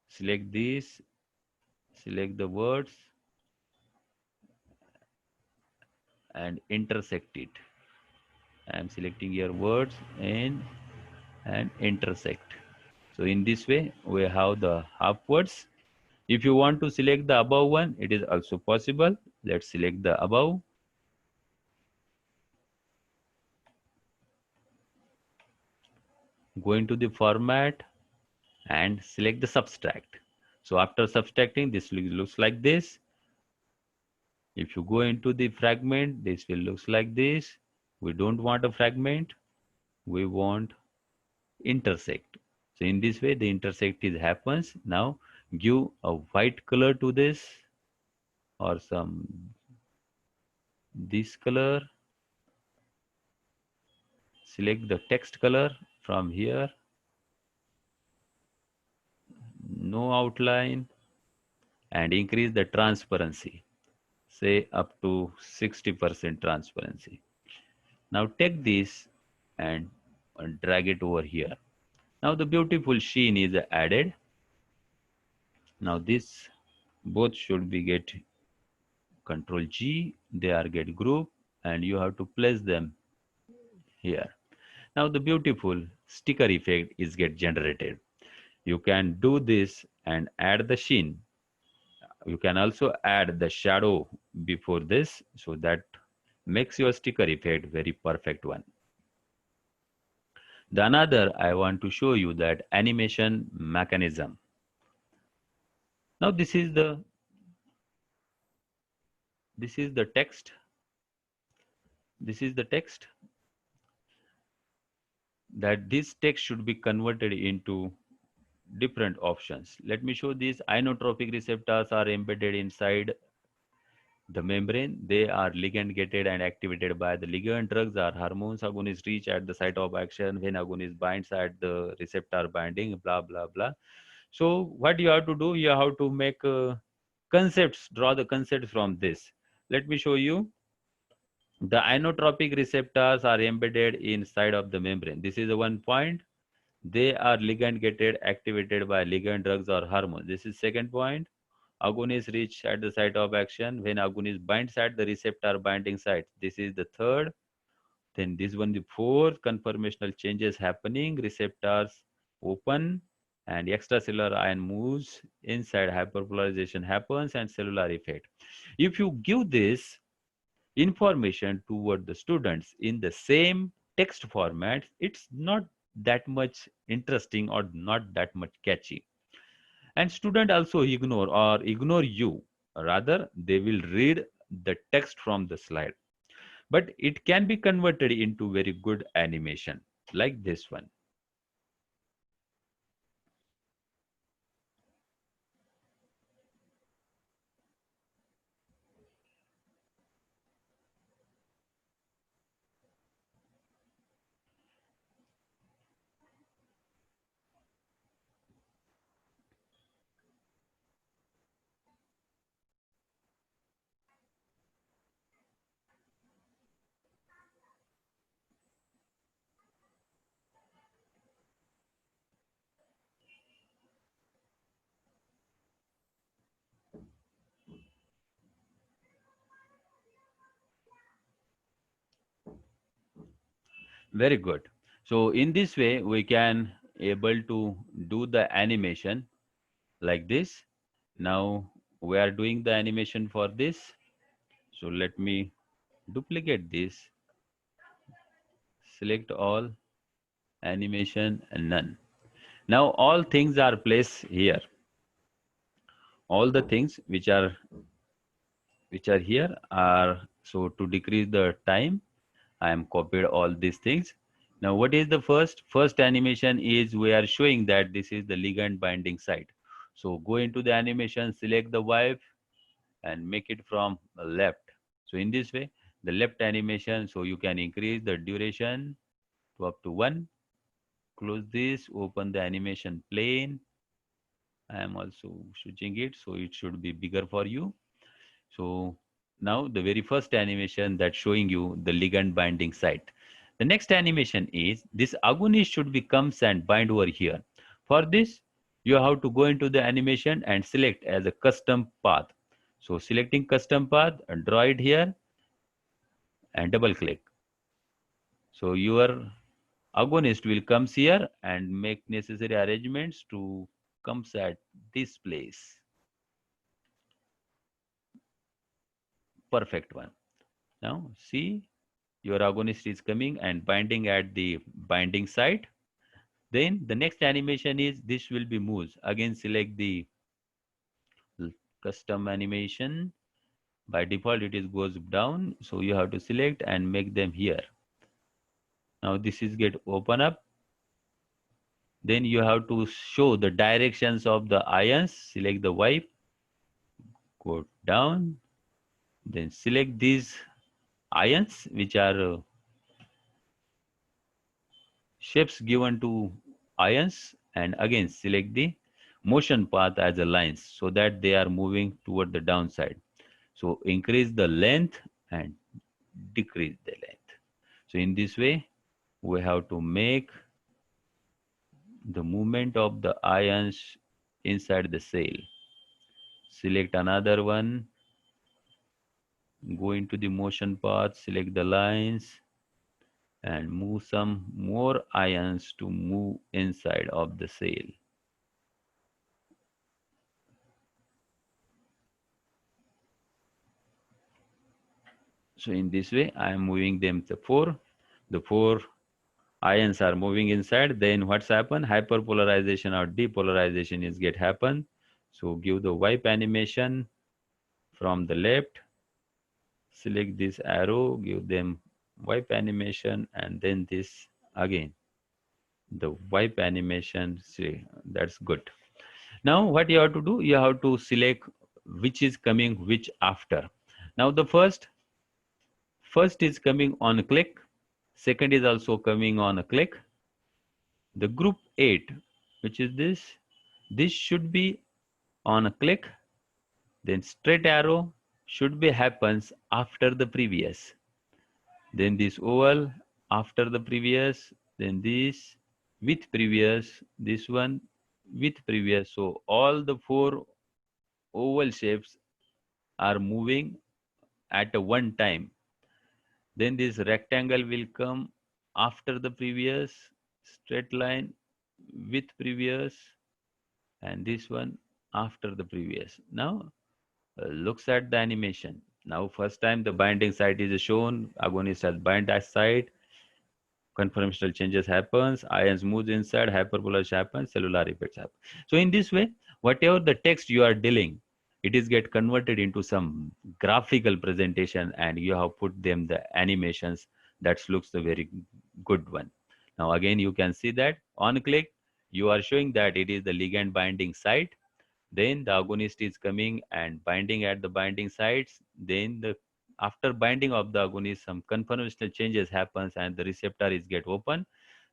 Speaker 3: Select this, select the words and intersect it. I am selecting your words and intersect. So in this way, we have the half words. If you want to select the above one, it is also possible. Let's select the above. Go into the format and select the subtract. So after subtracting, this looks like this. If you go into the fragment, this will looks like this. We don't want a fragment. we want intersect. So in this way, the intersect is happens. Now give a white color to this, or some this color. Select the text color from here. No outline, and increase the transparency. Say up to 60% transparency. Now take this and drag it over here. Now the beautiful sheen is added. Now this both should be get Control G, they are get group, and you have to place them here. Now the beautiful sticker effect is get generated. You can do this and add the sheen. You can also add the shadow before this, so that makes your sticker effect very perfect one. The another I want to show you that animation mechanism. Now this is the text. This is the text. That this text should be converted into different options. Let me show these. Inotropic receptors are embedded inside the membrane. They are ligand gated and activated by the ligand. Drugs are hormones. Agonists reach at the site of action when agonist binds at the receptor binding, blah, blah, blah. So what you have to do, you have to make concepts, draw the concepts from this. Let me show you. The inotropic receptors are embedded inside of the membrane. This is the one point. They are ligand gated, activated by ligand, drugs or hormones. This is second point. Agonists reach at the site of action when agonist binds at the receptor binding site. This is the third. Then this one, the fourth. Conformational changes happening. Receptors open and extracellular ion moves inside. Hyperpolarization happens and cellular effect. If you give this information toward the students in the same text format, it's not that much interesting or not that much catchy. And student also ignore you. Rather, they will read the text from the slide. But it can be converted into very good animation like this one. Very good. So in this way, we can able to do the animation like this. Now we are doing the animation for this. So let me duplicate this, select all, animation and none. Now all things are placed here. All the things which are here are, so to decrease the time, I am copied all these things. Now what is the first animation is we are showing that this is the ligand binding site. So go into the animation, select the wipe and make it from left. So in this way, the left animation, so you can increase the duration to up to 1. Close this, open the animation plane. I am also switching it, so it should be bigger for you. So now the very first animation that's showing you the ligand binding site. The next animation is this agonist should be comes and bind over here. For this, you have to go into the animation and select as a custom path. So selecting custom path, draw it here and double click. So your agonist will comes here and make necessary arrangements to comes at this place. Perfect one. Now see, your agonist is coming and binding at the binding site. Then the next animation is this will be moves. Again select the custom animation. By default it is goes down, so you have to select and make them here. Now this is get open up. Then you have to show the directions of the ions. Select the wipe, go down, then select these ions which are shapes given to ions, and again select the motion path as a lines so that they are moving toward the downside. So increase the length and decrease the length. So in this way, we have to make the movement of the ions inside the cell. Select another one, go into the motion path, select the lines, and move some more ions to move inside of the cell. So in this way, I am moving them to the four ions are moving inside. Then what's happened? Hyperpolarization or depolarization is get happen. So give the wipe animation from the left, select this arrow, give them wipe animation, and then this again, the wipe animation. See, that's good. Now what you have to do, you have to select which is coming which after. Now the first is coming on a click, second is also coming on a click. The group 8, which is this should be on a click, then straight arrow should be happens after the previous, then this oval after the previous, then this with previous, this one with previous. So all the four oval shapes are moving at a one time. Then this rectangle will come after the previous, straight line with previous, and this one after the previous. Now looks at the animation. Now first time the binding site is shown, agonist has bind that site, conformational changes happens, ions moves inside, hyperpolarization happens, cellular effects happen. So in this way, whatever the text you are dealing, it is get converted into some graphical presentation, and you have put them the animations that looks the very good one. Now again, you can see that on click, you are showing that it is the ligand binding site. Then the agonist is coming and binding at the binding sites. Then the after binding of the agonist, some conformational changes happens and the receptor is get open,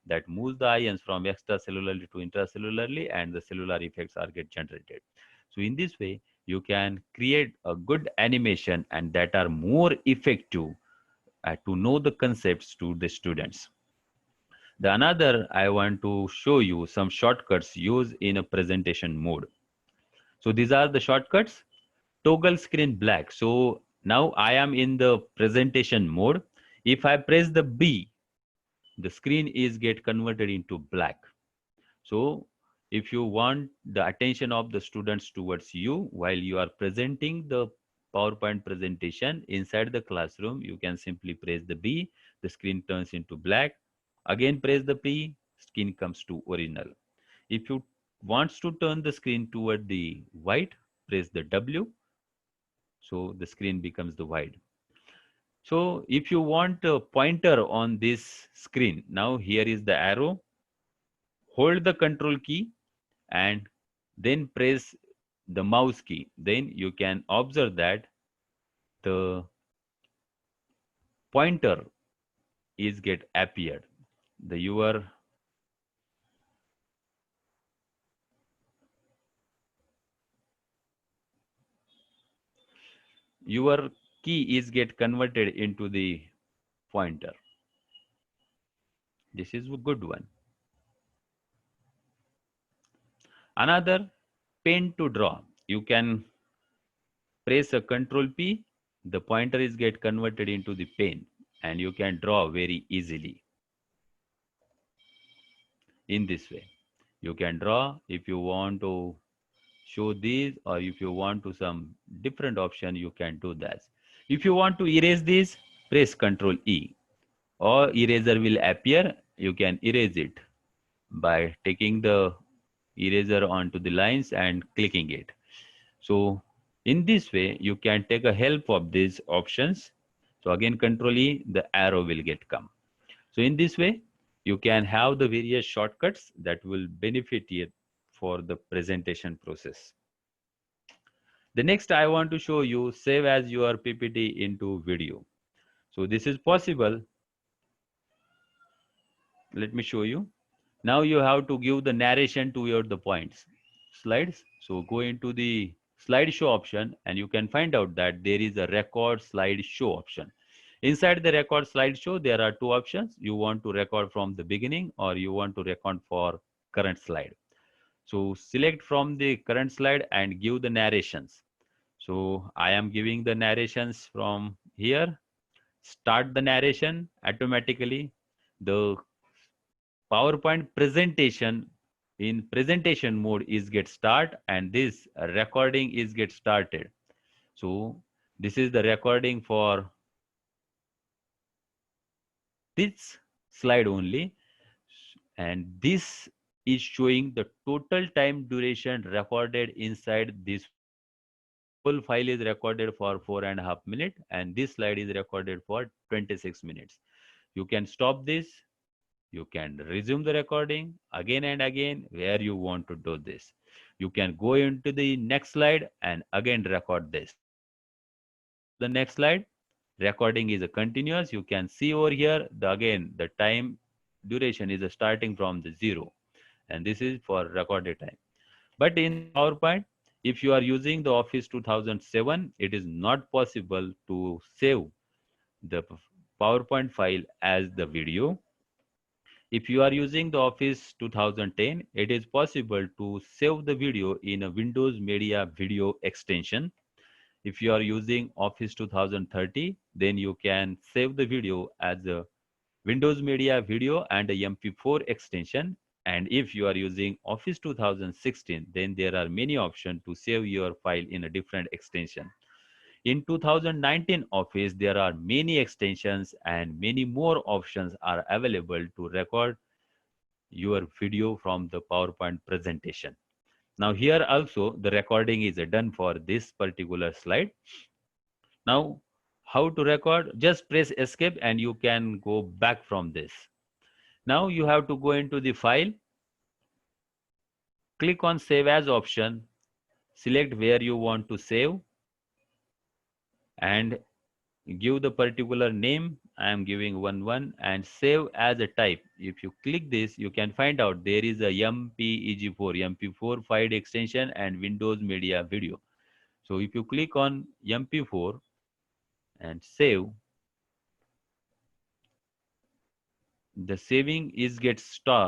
Speaker 3: that moves the ions from extracellularly to intracellularly, and the cellular effects are get generated. So in this way, you can create a good animation and that are more effective to know the concepts to the students. The another, I want to show you some shortcuts used in a presentation mode. So these are the shortcuts. Toggle screen black. So now I am in the presentation mode. If I press the B, the screen is get converted into black. So if you want the attention of the students towards you while you are presenting the PowerPoint presentation inside the classroom, you can simply press the B, the screen turns into black. Again press the P, screen comes to original. If you wants to turn the screen toward the white, press the W. So the screen becomes the white. So if you want a pointer on this screen, now here is the arrow. Hold the control key and then press the mouse key. Then you can observe that the pointer is get appeared. Your key is get converted into the pointer. This is a good one. Another, pen to draw. You can press a control P, the pointer is get converted into the pen and you can draw very easily. In this way, you can draw. If you want to show these, or if you want to some different option, you can do that. If you want to erase this, press Ctrl E, or eraser will appear. You can erase it by taking the eraser onto the lines and clicking it. So in this way, you can take a help of these options. So again, Ctrl E, the arrow will get come. So in this way, you can have the various shortcuts that will benefit you for the presentation process. The next I want to show you, save as your PPT into video. So this is possible. Let me show you. Now you have to give the narration to the points. Slides. So go into the slideshow option and you can find out that there is a record slideshow option. Inside the record slideshow, there are two options. You want to record from the beginning or you want to record for current slide. So select from the current slide and give the narrations. So I am giving the narrations from here. Start the narration automatically. The PowerPoint presentation in presentation mode is get start and this recording is get started. So this is the recording for this slide only, and this is showing the total time duration recorded inside this full file is recorded for 4.5 minutes and this slide is recorded for 26 minutes. You can stop this. You can resume the recording again and again where you want to do this. You can go into the next slide and again record this. The next slide, recording is a continuous. You can see over here, again, the time duration is starting from the 0. And this is for recorded time. But in PowerPoint, if you are using the Office 2007, it is not possible to save the PowerPoint file as the video. If you are using the Office 2010, it is possible to save the video in a Windows Media Video extension. If you are using Office 2030, then you can save the video as a Windows Media Video and a MP4 extension. And if you are using Office 2016, then there are many options to save your file in a different extension. In 2019 Office, there are many extensions and many more options are available to record your video from the PowerPoint presentation. Now here also the recording is done for this particular slide. Now how to record? Just press escape and you can go back from this. Now you have to go into the file, click on save as option, select where you want to save and give the particular name. I am giving 11 and save as a type. If you click this, you can find out there is a MPEG4, MP4 file extension and Windows Media Video. So if you click on MP4 and save, the saving is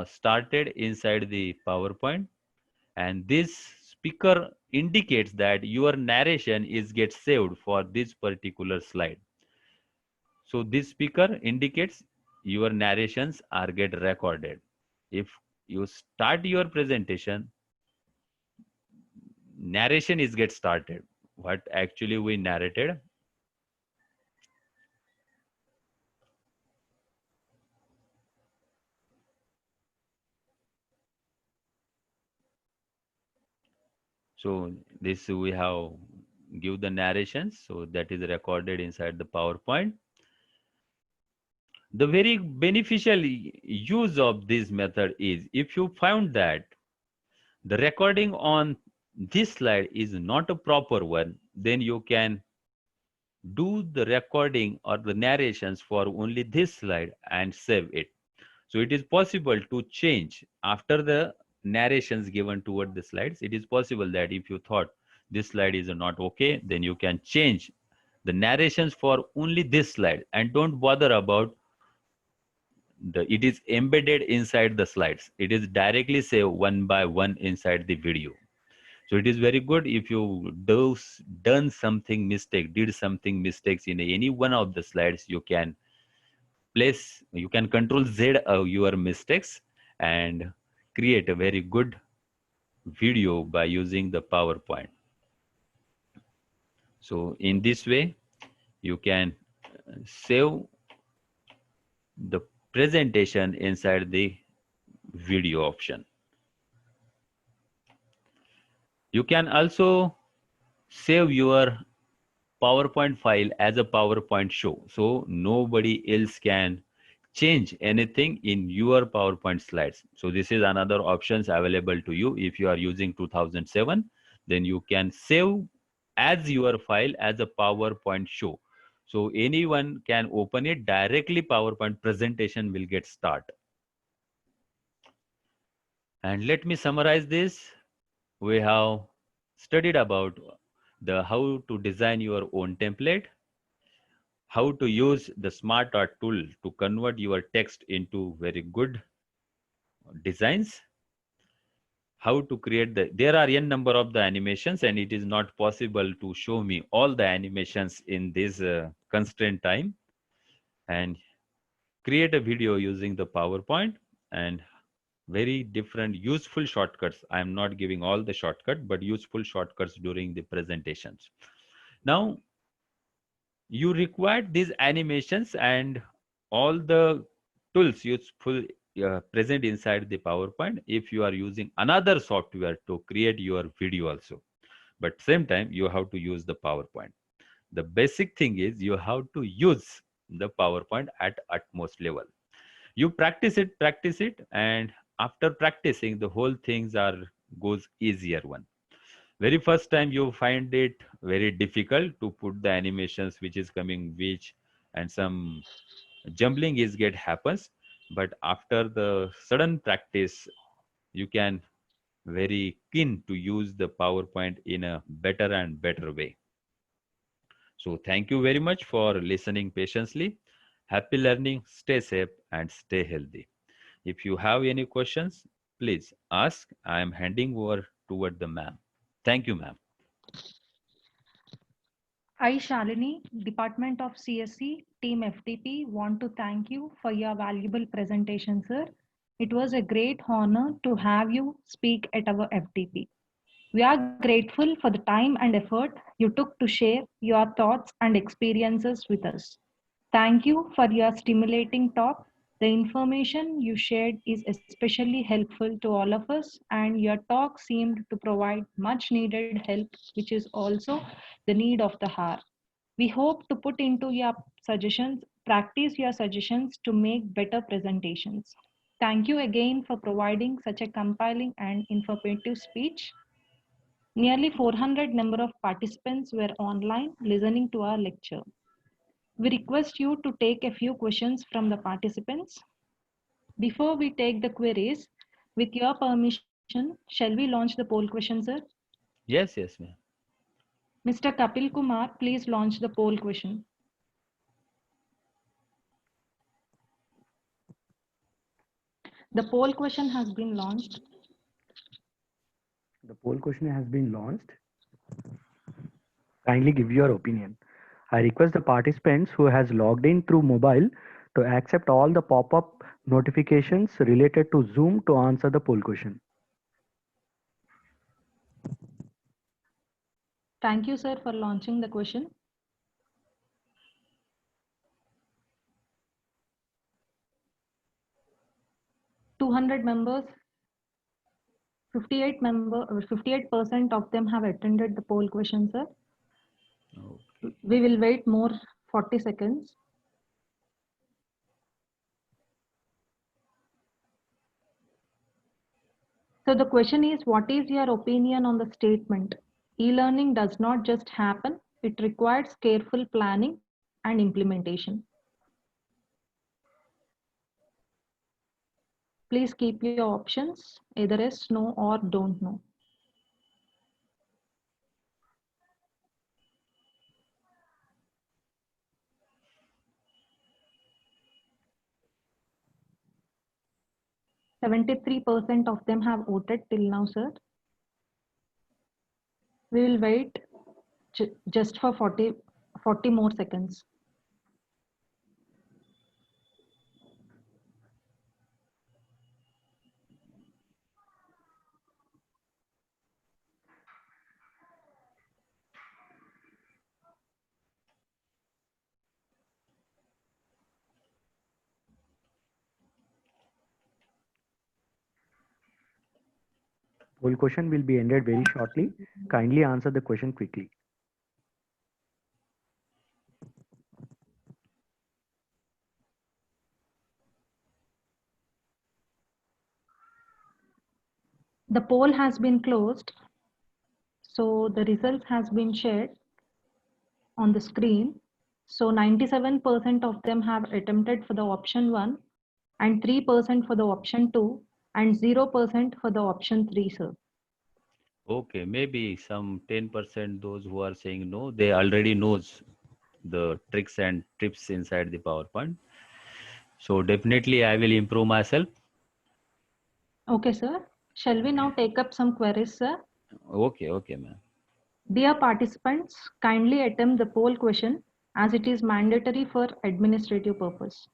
Speaker 3: started inside the PowerPoint, and this speaker indicates that your narration is get saved for this particular slide. So this speaker indicates your narrations are get recorded. If you start your presentation, narration is get started. What actually we narrated. So this we have give the narrations. So that is recorded inside the PowerPoint. The very beneficial use of this method is if you found that the recording on this slide is not a proper one, then you can do the recording or the narrations for only this slide and save it. So it is possible to change after the narrations given toward the slides. It is possible that if you thought this slide is not okay, then you can change the narrations for only this slide and don't bother about it is embedded inside the slides. It is directly saved one by one inside the video. So it is very good if you did something mistakes in any one of the slides, you can control Z your mistakes and create a very good video by using the PowerPoint. So in this way, you can save the presentation inside the video option. You can also save your PowerPoint file as a PowerPoint show. So nobody else can change anything in your PowerPoint slides. So this is another options available to you. If you are using 2007, then you can save as your file as a PowerPoint show. So anyone can open it directly. PowerPoint presentation will get start. And let me summarize this. We have studied about how to design your own template, how to use the smart art tool to convert your text into very good designs, how to create there are n number of the animations, and it is not possible to show me all the animations in this constraint time, and create a video using the PowerPoint, and very different useful shortcuts. I am not giving all the shortcut, but useful shortcuts during the presentations. Now you require these animations and all the tools useful present inside the PowerPoint if you are using another software to create your video also. But same time, you have to use the PowerPoint. The basic thing is you have to use the PowerPoint at utmost level. You practice it, and after practicing, the whole things goes easier one. Very first time you find it very difficult to put the animations which is coming which, and some jumbling is get happens, but after the sudden practice you can very keen to use the PowerPoint in a better and better way. So thank you very much for listening patiently. Happy learning, stay safe and stay healthy. If you have any questions, please ask. I am handing over toward the ma'am. Thank you, ma'am.
Speaker 4: I, Shalini, Department of CSC, Team FTP, want to thank you for your valuable presentation, sir. It was a great honor to have you speak at our FTP. We are grateful for the time and effort you took to share your thoughts and experiences with us. Thank you for your stimulating talk. The information you shared is especially helpful to all of us, and your talk seemed to provide much needed help, which is also the need of the hour. We hope to put into your suggestions, practice your suggestions to make better presentations. Thank you again for providing such a compelling and informative speech. Nearly 400 number of participants were online listening to our lecture. We request you to take a few questions from the participants. Before we take the queries, with your permission, shall we launch the poll question, sir?
Speaker 3: Yes, ma'am.
Speaker 4: Mr. Kapil Kumar, please launch the poll question. The poll question has been launched.
Speaker 5: The poll question has been launched. Kindly give your opinion. I request the participants who has logged in through mobile to accept all the pop-up notifications related to Zoom to answer the poll question.
Speaker 4: Thank you, sir, for launching the question. (200 members), 58% of them have attended the poll question, sir.
Speaker 3: Okay.
Speaker 4: We will wait more 40 seconds. So the question is, what is your opinion on the statement? E-learning does not just happen, it requires careful planning and implementation. Please keep your options, either yes, no, or don't know. (73% of them have voted till now, sir. We will wait just for 40 more seconds.
Speaker 5: Poll question will be ended very shortly. Kindly answer the question quickly.
Speaker 4: The poll has been closed. So the results has been shared on the screen. So 97% of them have attempted for the option 1 and 3% for the option 2 and 0% for the option 3, sir.
Speaker 3: Okay, maybe some 10% those who are saying no, they already knows the tricks and tips inside the PowerPoint. So definitely I will improve myself.
Speaker 4: Okay, sir. Shall we now take up some queries, sir?
Speaker 3: Okay, ma'am.
Speaker 4: Dear participants, kindly attempt the poll question as it is mandatory for administrative purpose.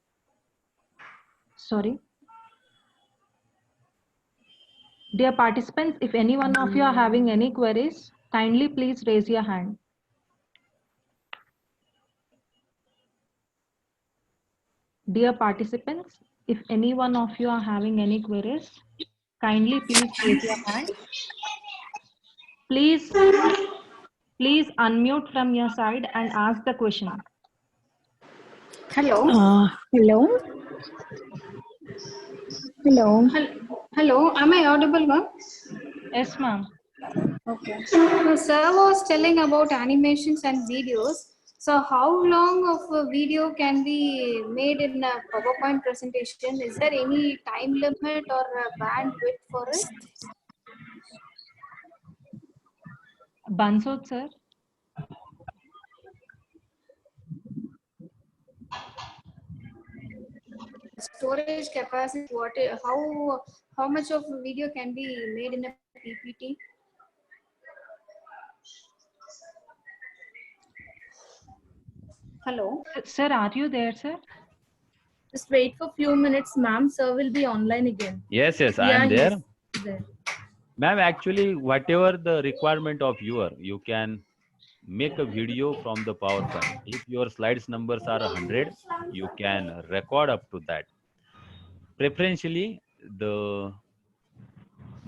Speaker 4: Sorry. Dear participants, if any one of you are having any queries, kindly please raise your hand. Dear participants, if any one of you are having any queries, kindly please raise your hand. Please unmute from your side and ask the question.
Speaker 6: Hello.
Speaker 7: Hello.
Speaker 6: Hello. Am I audible, ma'am?
Speaker 4: Yes, ma'am.
Speaker 6: Okay. So, sir was telling about animations and videos. So, how long of a video can be made in a PowerPoint presentation? Is there any time limit or a bandwidth for it?
Speaker 4: Bansod, sir.
Speaker 6: Storage capacity, how much of a video can be made in a PPT? Hello.
Speaker 4: Sir, are you there, sir?
Speaker 8: Just wait for a few minutes, ma'am. Sir will be online again.
Speaker 3: Yes, I am there. Ma'am, actually, whatever the requirement of you can make a video from the PowerPoint. If your slides numbers are 100, you can record up to that. Preferentially, the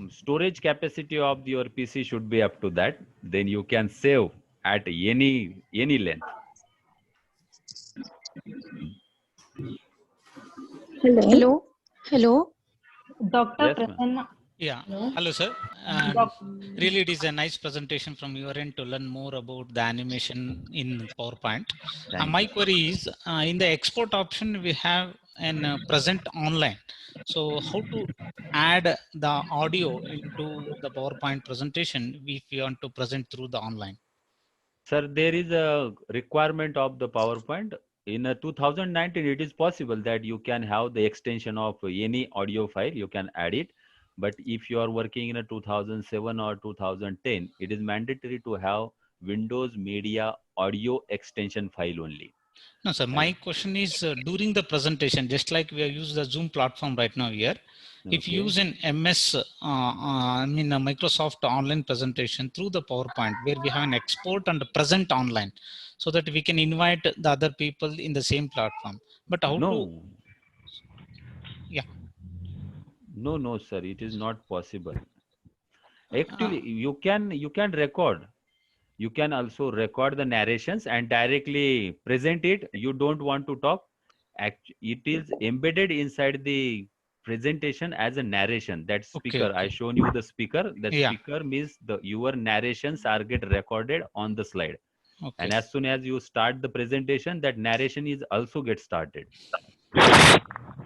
Speaker 3: storage capacity of your PC should be up to that. Then you can save at any length.
Speaker 7: Hello.
Speaker 4: Dr.
Speaker 3: Yes,
Speaker 4: Prasanna.
Speaker 9: Yeah, hello sir. Really, it is a nice presentation from your end to learn more about the animation in PowerPoint. My query is, in the export option, we have an present online. So how to add the audio into the PowerPoint presentation if you want to present through the online?
Speaker 3: Sir, there is a requirement of the PowerPoint. In 2019, it is possible that you can have the extension of any audio file, you can add it. But if you are working in a 2007 or 2010, it is mandatory to have Windows Media Audio extension file only.
Speaker 9: No, sir. My question is during the presentation, just like we have used the Zoom platform right now here. Okay. If you use an MS, a Microsoft online presentation through the PowerPoint, where we have an export and present online, so that we can invite the other people in the same platform. But how to? Yeah.
Speaker 3: No, sir. It is not possible. Actually, you can record. You can also record the narrations and directly present it. You don't want to talk. It is embedded inside the presentation as a narration. That speaker, okay. I shown you the speaker. The speaker means your narrations are get recorded on the slide. Okay. And as soon as you start the presentation, that narration is also get started.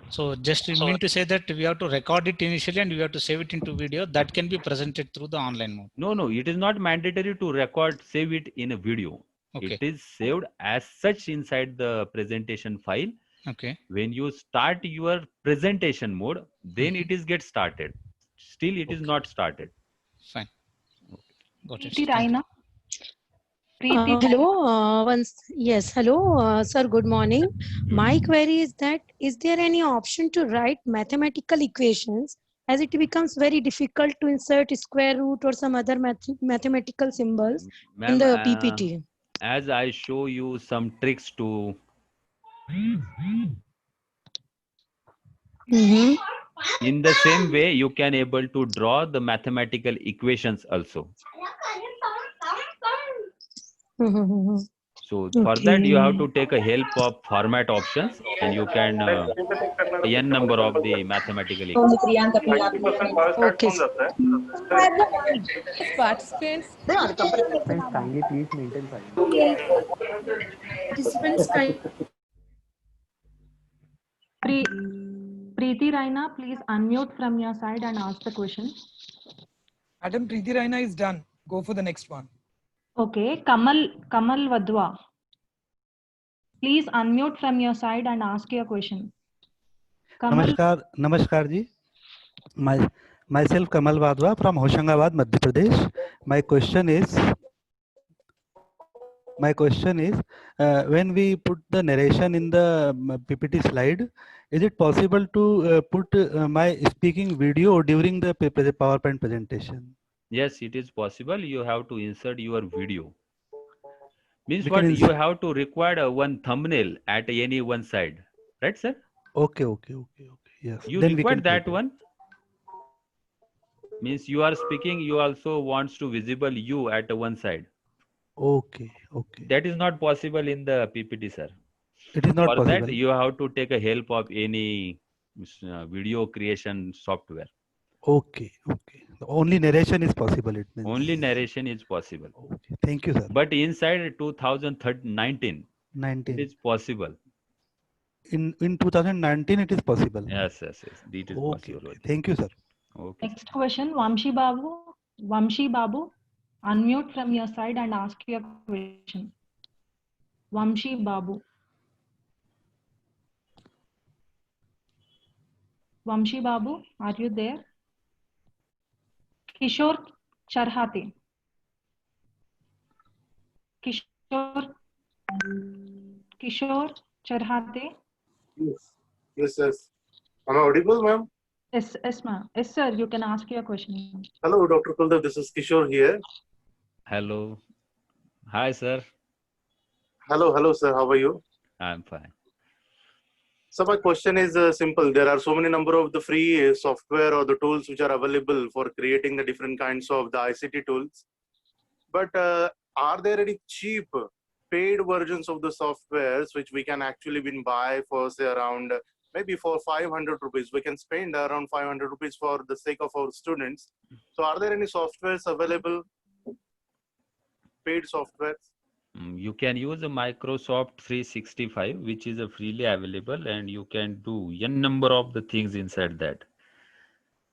Speaker 9: So just you mean to say that we have to record it initially and we have to save it into video that can be presented through the online mode?
Speaker 3: No, it is not mandatory to record, save it in a video. Okay. It is saved as such inside the presentation file.
Speaker 9: Okay.
Speaker 3: When you start your presentation mode, then it is get started. Still, it is not started.
Speaker 9: Fine. Okay. Got it.
Speaker 4: Raina.
Speaker 7: Hello. Yes. Hello, sir. Good morning. My query is that is there any option to write mathematical equations as it becomes very difficult to insert square root or some other mathematical symbols in the PPT?
Speaker 3: As I show you some tricks to in the same way, you can able to draw the mathematical equations also. So for that you have to take a help of format options, and you can n number of the mathematical equations.
Speaker 7: Okay, sir.
Speaker 2: Participants,
Speaker 5: Participants, kindly please maintain silence.
Speaker 8: Participants kind
Speaker 4: Preeti Raina, please unmute from your side and ask the question.
Speaker 1: Madam Preeti Raina is done. Go for the next one.
Speaker 4: Okay, Kamal Vadwa. Please unmute from your side and ask your question. Kamal,
Speaker 10: Namaskar ji. Myself Kamal Vadwa from Hoshangabad, Madhya Pradesh. My question is, when we put the narration in the PPT slide, is it possible to put my speaking video during the PowerPoint presentation?
Speaker 3: Yes, it is possible. You have to insert your video. Means
Speaker 10: We
Speaker 3: what?
Speaker 10: can
Speaker 3: You have to require one thumbnail at any one side, right, sir?
Speaker 10: Okay. Yes.
Speaker 3: You
Speaker 10: Then we
Speaker 3: require
Speaker 10: can
Speaker 3: that
Speaker 10: put it.
Speaker 3: one. Means you are speaking, you also wants to visible you at one side.
Speaker 10: Okay.
Speaker 3: That is not possible in the PPT, sir.
Speaker 10: It is not
Speaker 3: For
Speaker 10: possible.
Speaker 3: that, you have to take a help of any video creation software.
Speaker 10: Okay. Only narration is possible. It means.
Speaker 3: Only narration is possible.
Speaker 10: Okay. Thank you, sir.
Speaker 3: But inside 2019,
Speaker 10: 19.
Speaker 3: it is possible.
Speaker 10: In 2019, it is possible.
Speaker 3: Yes. It is possible.
Speaker 10: Okay. Thank you, sir.
Speaker 3: Okay.
Speaker 4: next question, Vamshi Babu, unmute from your side and ask your question. Vamshi Babu. Vamshi Babu, are you there? Kishore Charhate. Kishore Charhate.
Speaker 11: Yes. Am I audible, ma'am?
Speaker 4: Yes, ma'am. Yes, sir. You can ask your question.
Speaker 11: Hello, Dr. Kuldev. This is Kishore here.
Speaker 3: Hello. Hi, sir.
Speaker 11: Hello, sir. How are you?
Speaker 3: I'm fine.
Speaker 11: So my question is simple. There are so many number of the free software or the tools which are available for creating the different kinds of the ICT tools. But are there any cheap paid versions of the softwares which we can actually buy for say around maybe for 500 rupees? We can spend around 500 rupees for the sake of our students. So are there any softwares available? Paid softwares?
Speaker 3: You can use a Microsoft 365, which is a freely available, and you can do n number of the things inside that.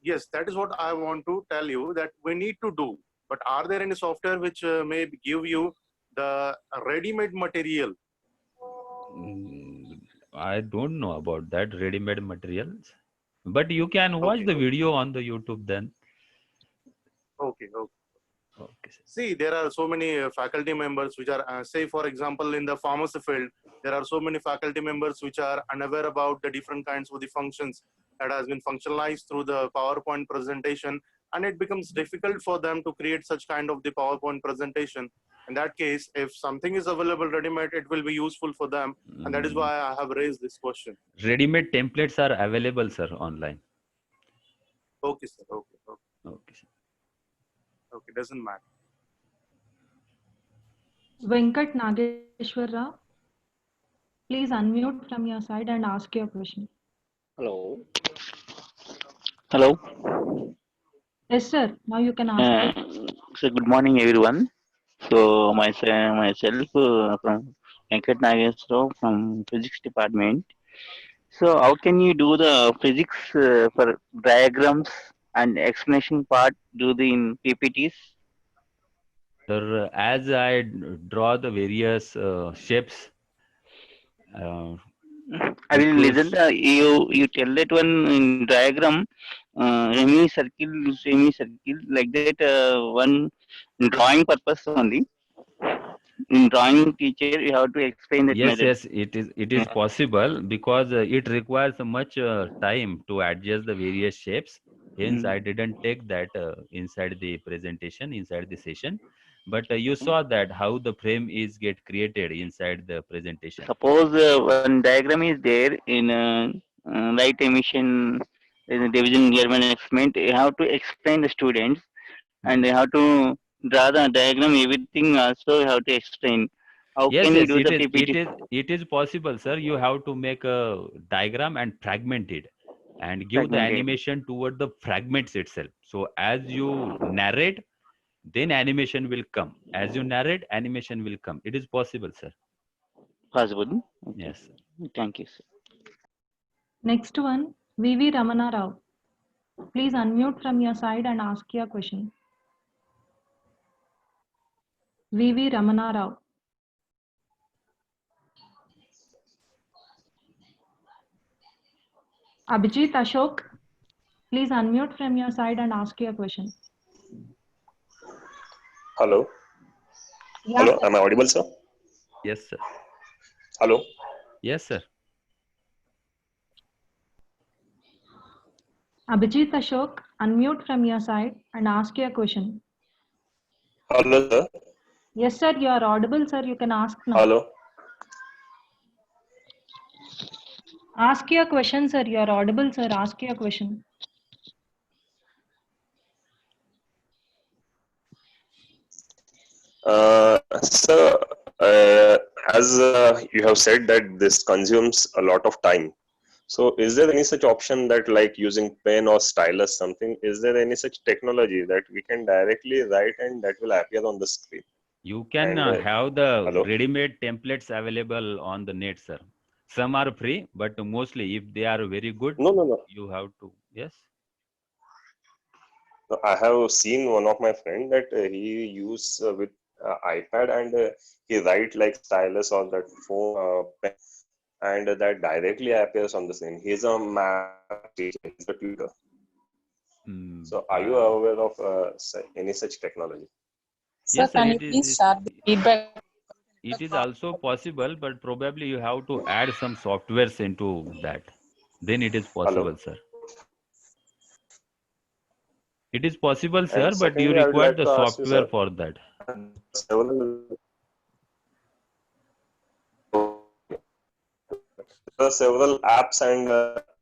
Speaker 11: Yes, that is what I want to tell you that we need to do. But are there any software which may give you the ready-made material?
Speaker 3: I don't know about that ready-made materials, but you can watch the video on the YouTube then.
Speaker 11: Okay. See, there are so many faculty members which are, say for example, in the pharmacy field, there are so many faculty members which are unaware about the different kinds of the functions that has been functionalized through the PowerPoint presentation, and it becomes difficult for them to create such kind of the PowerPoint presentation. In that case, if something is available ready-made, it will be useful for them, and that is why I have raised this question.
Speaker 3: Ready-made templates are available, sir, online.
Speaker 11: Okay, sir. Okay, doesn't matter.
Speaker 4: Venkat Nageshwar Rao, please unmute from your side and ask your question.
Speaker 12: Hello.
Speaker 4: Yes, sir. Now you can ask.
Speaker 12: So good morning, everyone. So myself from Venkat Nageshwar Rao from Physics Department. So how can you do the physics for diagrams and explanation part in PPTs?
Speaker 3: Sir, as I draw the various shapes,
Speaker 12: I will listen. You tell that one in diagram, semicircle, like that. One drawing purpose only. In drawing teacher, you have to explain that method.
Speaker 3: Yes, it is possible because it requires much time to adjust the various shapes. Hence, I didn't take that inside the presentation, inside the session. But you saw that how the frame is get created inside the presentation.
Speaker 12: Suppose one diagram is there in light emission, in division German experiment. You have to explain the students, and you have to draw the diagram. Everything also you have to explain. How
Speaker 3: Yes,
Speaker 12: can you
Speaker 3: yes,
Speaker 12: do the PPT?
Speaker 3: it is possible, sir. You have to make a diagram and fragment it and give the
Speaker 12: Fragmented.
Speaker 3: animation toward the fragments itself. So as you narrate, then animation will come. As you narrate, animation will come. It is possible, sir.
Speaker 12: Possible. Okay.
Speaker 3: Yes.
Speaker 12: Thank you, sir.
Speaker 4: Next one, VV Ramana Rao. Please unmute from your side and ask your question. VV Ramana Rao. Abhijit Ashok, please unmute from your side and ask your question.
Speaker 13: Hello.
Speaker 4: Yeah,
Speaker 13: Hello.
Speaker 4: sir.
Speaker 13: Am I audible, sir?
Speaker 3: Yes, sir.
Speaker 13: Hello.
Speaker 3: Yes, sir.
Speaker 4: Abhijit Ashok, unmute from your side and ask your question.
Speaker 13: Hello, sir.
Speaker 4: Yes, sir, you are audible, sir. You can ask now.
Speaker 13: Hello.
Speaker 4: Ask your question, sir. You are audible, sir. Ask your question.
Speaker 13: Sir, as you have said that this consumes a lot of time. So is there any such option that like using pen or stylus something, is there any such technology that we can directly write and that will appear on the screen?
Speaker 3: You can
Speaker 13: And
Speaker 3: have the
Speaker 13: hello.
Speaker 3: ready-made templates available on the net, sir. Some are free, but mostly if they are very good,
Speaker 13: No.
Speaker 3: you have to. Yes.
Speaker 13: No, I have seen one of my friend that he use with iPad and he write like stylus on that phone pen, and that directly appears on the screen. He's a math teacher, he's a tutor. So are you aware of any such technology?
Speaker 2: Sir,
Speaker 3: Yes, sir.
Speaker 2: can you please share the feedback?
Speaker 3: It is also possible, but probably you have to add some softwares into that. Then it is possible,
Speaker 13: Hello.
Speaker 3: sir. It is possible, sir,
Speaker 13: And
Speaker 3: but you
Speaker 13: secondly, I would
Speaker 3: require
Speaker 13: like
Speaker 3: the
Speaker 13: to ask you,
Speaker 3: software
Speaker 13: sir,
Speaker 3: for that.
Speaker 13: There are several apps and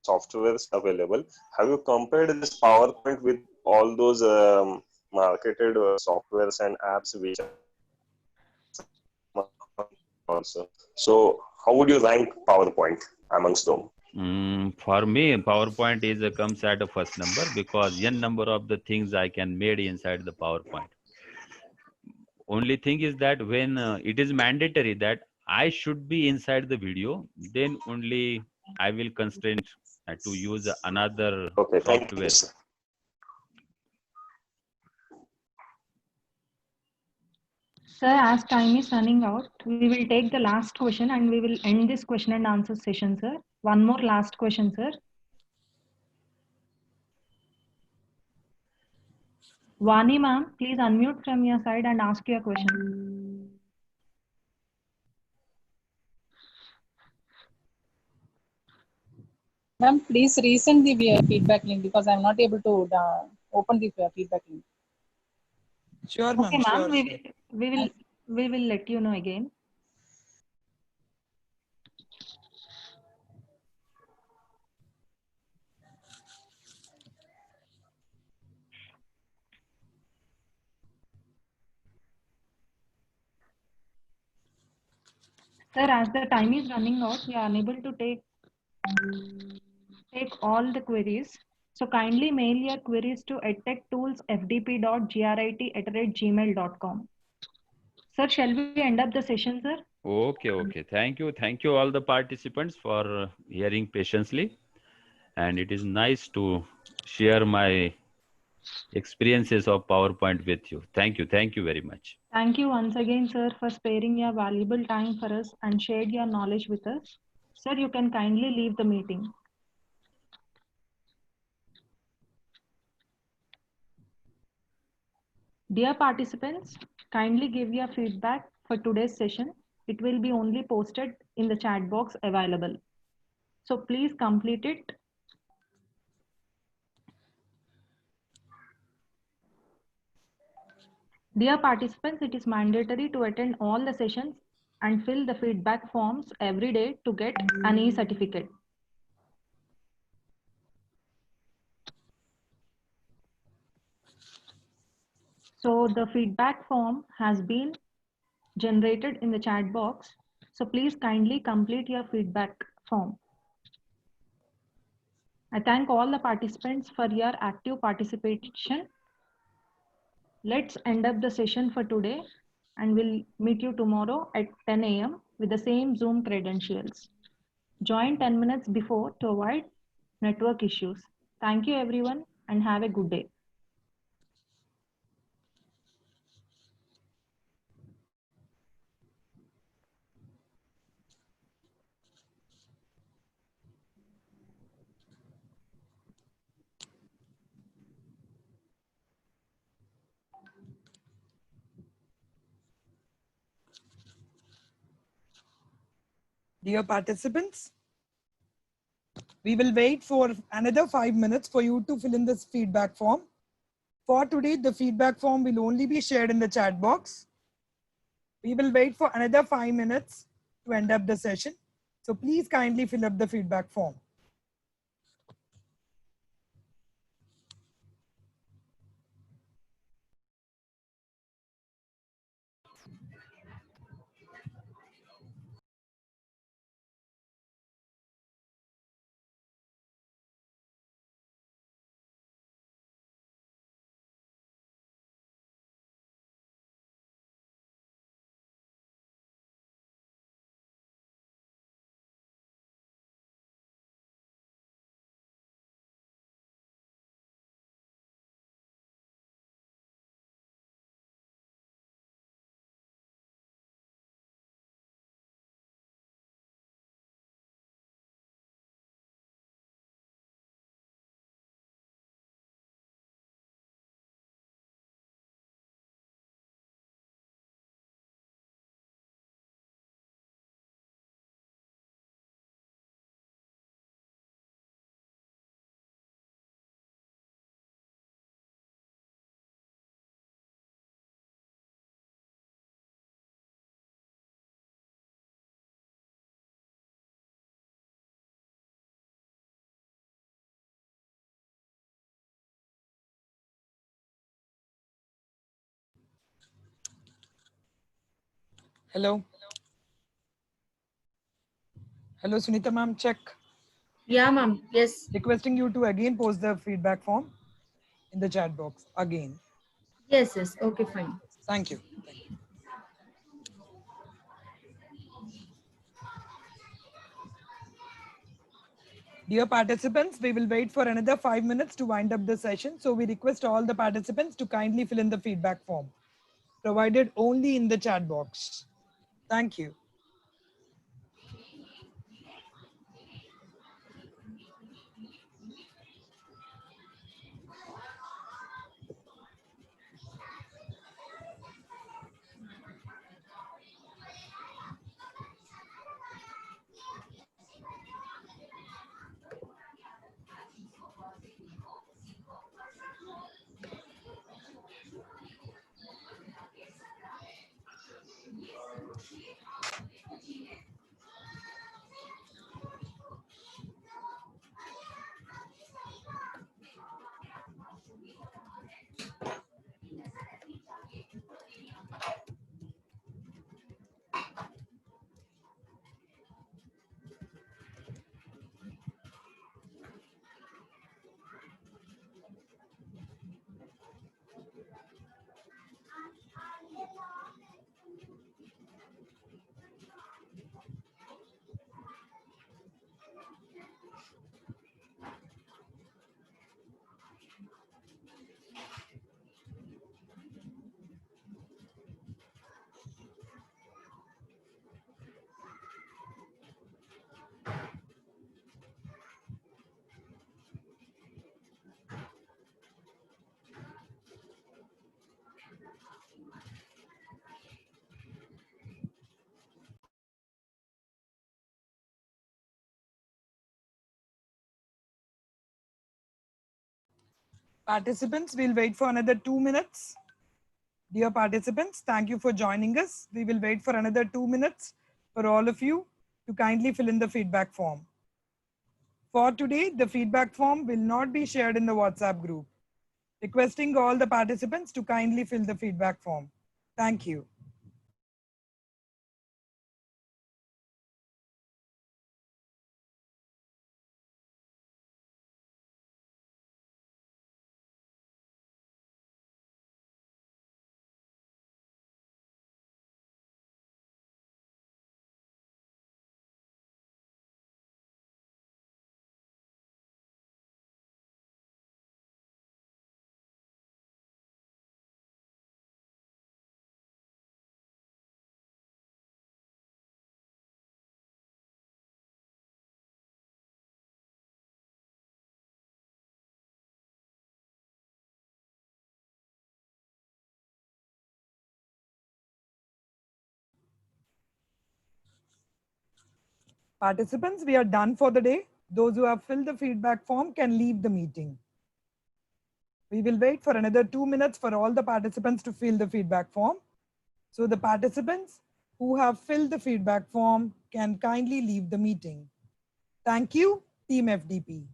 Speaker 13: softwares available. Have you compared this PowerPoint with all those marketed softwares and apps which are also? So how would you rank PowerPoint amongst them?
Speaker 3: For me, PowerPoint comes at the first number because n number of the things I can made inside the PowerPoint. Only thing is that when it is mandatory that I should be inside the video, then only I will constrain to use another
Speaker 13: Okay, thank you,
Speaker 3: software.
Speaker 13: sir.
Speaker 4: Sir, as time is running out, we will take the last question and we will end this question and answer session, sir. One more last question, sir. Vani ma'am, please unmute from your side and ask your question.
Speaker 2: Ma'am, please resend the feedback link because I'm not able to open the feedback link.
Speaker 1: Sure,
Speaker 4: Okay,
Speaker 1: ma'am.
Speaker 4: ma'am,
Speaker 1: Sure.
Speaker 4: we will let you know again. Sir, as the time is running out, we are unable to take all the queries. So kindly mail your queries to edtechtoolsfdp.grit@gmail.com. Sir, shall we end up the session, sir?
Speaker 3: Okay. Thank you all the participants for hearing patiently. And it is nice to share my experiences of PowerPoint with you. Thank you very much.
Speaker 4: Thank you once again, sir, for sparing your valuable time for us and shared your knowledge with us. Sir, you can kindly leave the meeting. Dear participants, kindly give your feedback for today's session. It will be only posted in the chat box available. So please complete it. Dear participants, it is mandatory to attend all the sessions and fill the feedback forms every day to get an e-certificate. So the feedback form has been generated in the chat box. So please kindly complete your feedback form. I thank all the participants for your active participation. Let's end up the session for today and we'll meet you tomorrow at 10 a.m. with the same Zoom credentials. Join 10 minutes before to avoid network issues. Thank you everyone and have a good day.
Speaker 1: Dear participants, we will wait for another 5 minutes for you to fill in this feedback form. For today, the feedback form will only be shared in the chat box. We will wait for another 5 minutes to end up the session. So please kindly fill up the feedback form. Hello. Hello, Sunita ma'am, check.
Speaker 8: Yeah, ma'am. Yes.
Speaker 1: Requesting you to again post the feedback form in the chat box again.
Speaker 8: Yes, yes. Okay, fine.
Speaker 1: Thank you. Thank you. Dear participants, we will wait for another 5 minutes to wind up the session. So we request all the participants to kindly fill in the feedback form, provided only in the chat box. Thank you. Participants, we'll wait for another 2 minutes. Dear participants, thank you for joining us. We will wait for another 2 minutes for all of you to kindly fill in the feedback form. For today, the feedback form will not be shared in the WhatsApp group. Requesting all the participants to kindly fill the feedback form. Thank you. Participants, we are done for the day. Those who have filled the feedback form can leave the meeting. We will wait for another 2 minutes for all the participants to fill the feedback form. So the participants who have filled the feedback form can kindly leave the meeting. Thank you, Team FDP.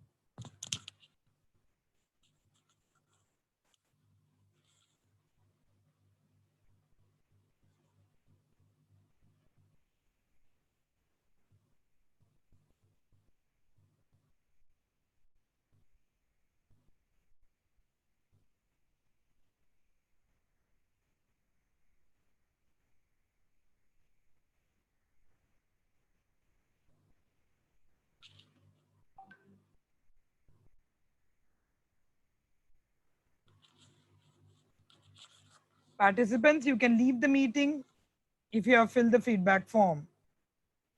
Speaker 1: Participants, you can leave the meeting if you have filled the feedback form.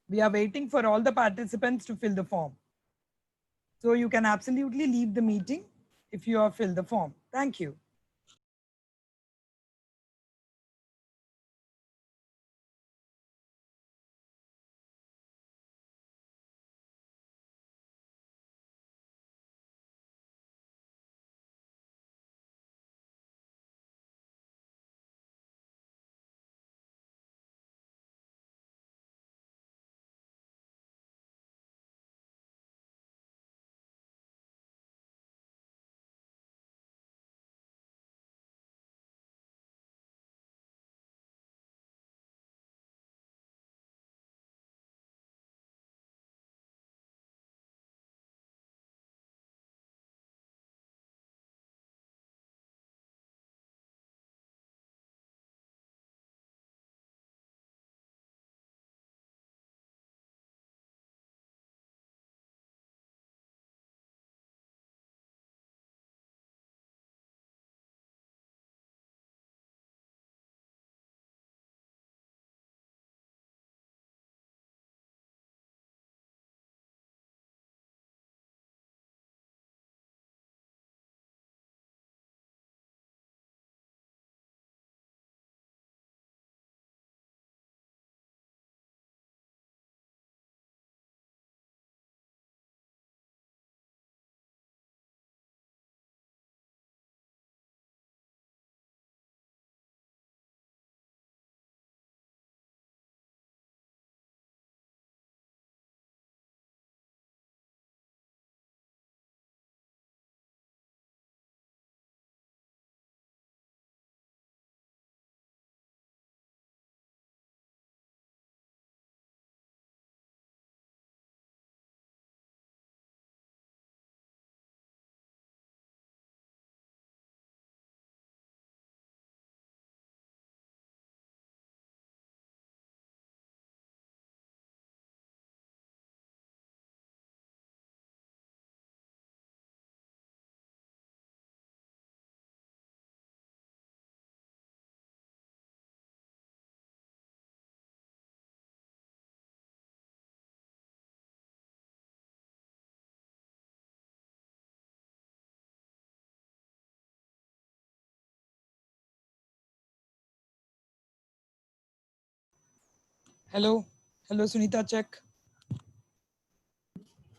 Speaker 1: We are waiting for all the participants to fill the form. So you can absolutely leave the meeting if you have filled the form. Thank you. Hello. Hello, Sunita, check.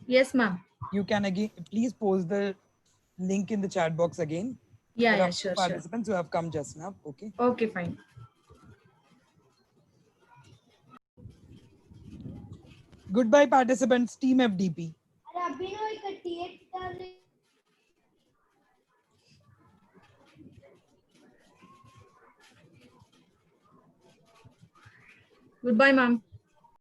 Speaker 8: Yes, ma'am.
Speaker 1: You can again, please post the link in the chat box again.
Speaker 8: Yeah,
Speaker 1: There
Speaker 8: yeah,
Speaker 1: are
Speaker 8: sure, sure.
Speaker 1: participants who have come just now. Okay.
Speaker 8: Okay, fine.
Speaker 1: Goodbye, participants. Team FDP.
Speaker 8: Goodbye, ma'am.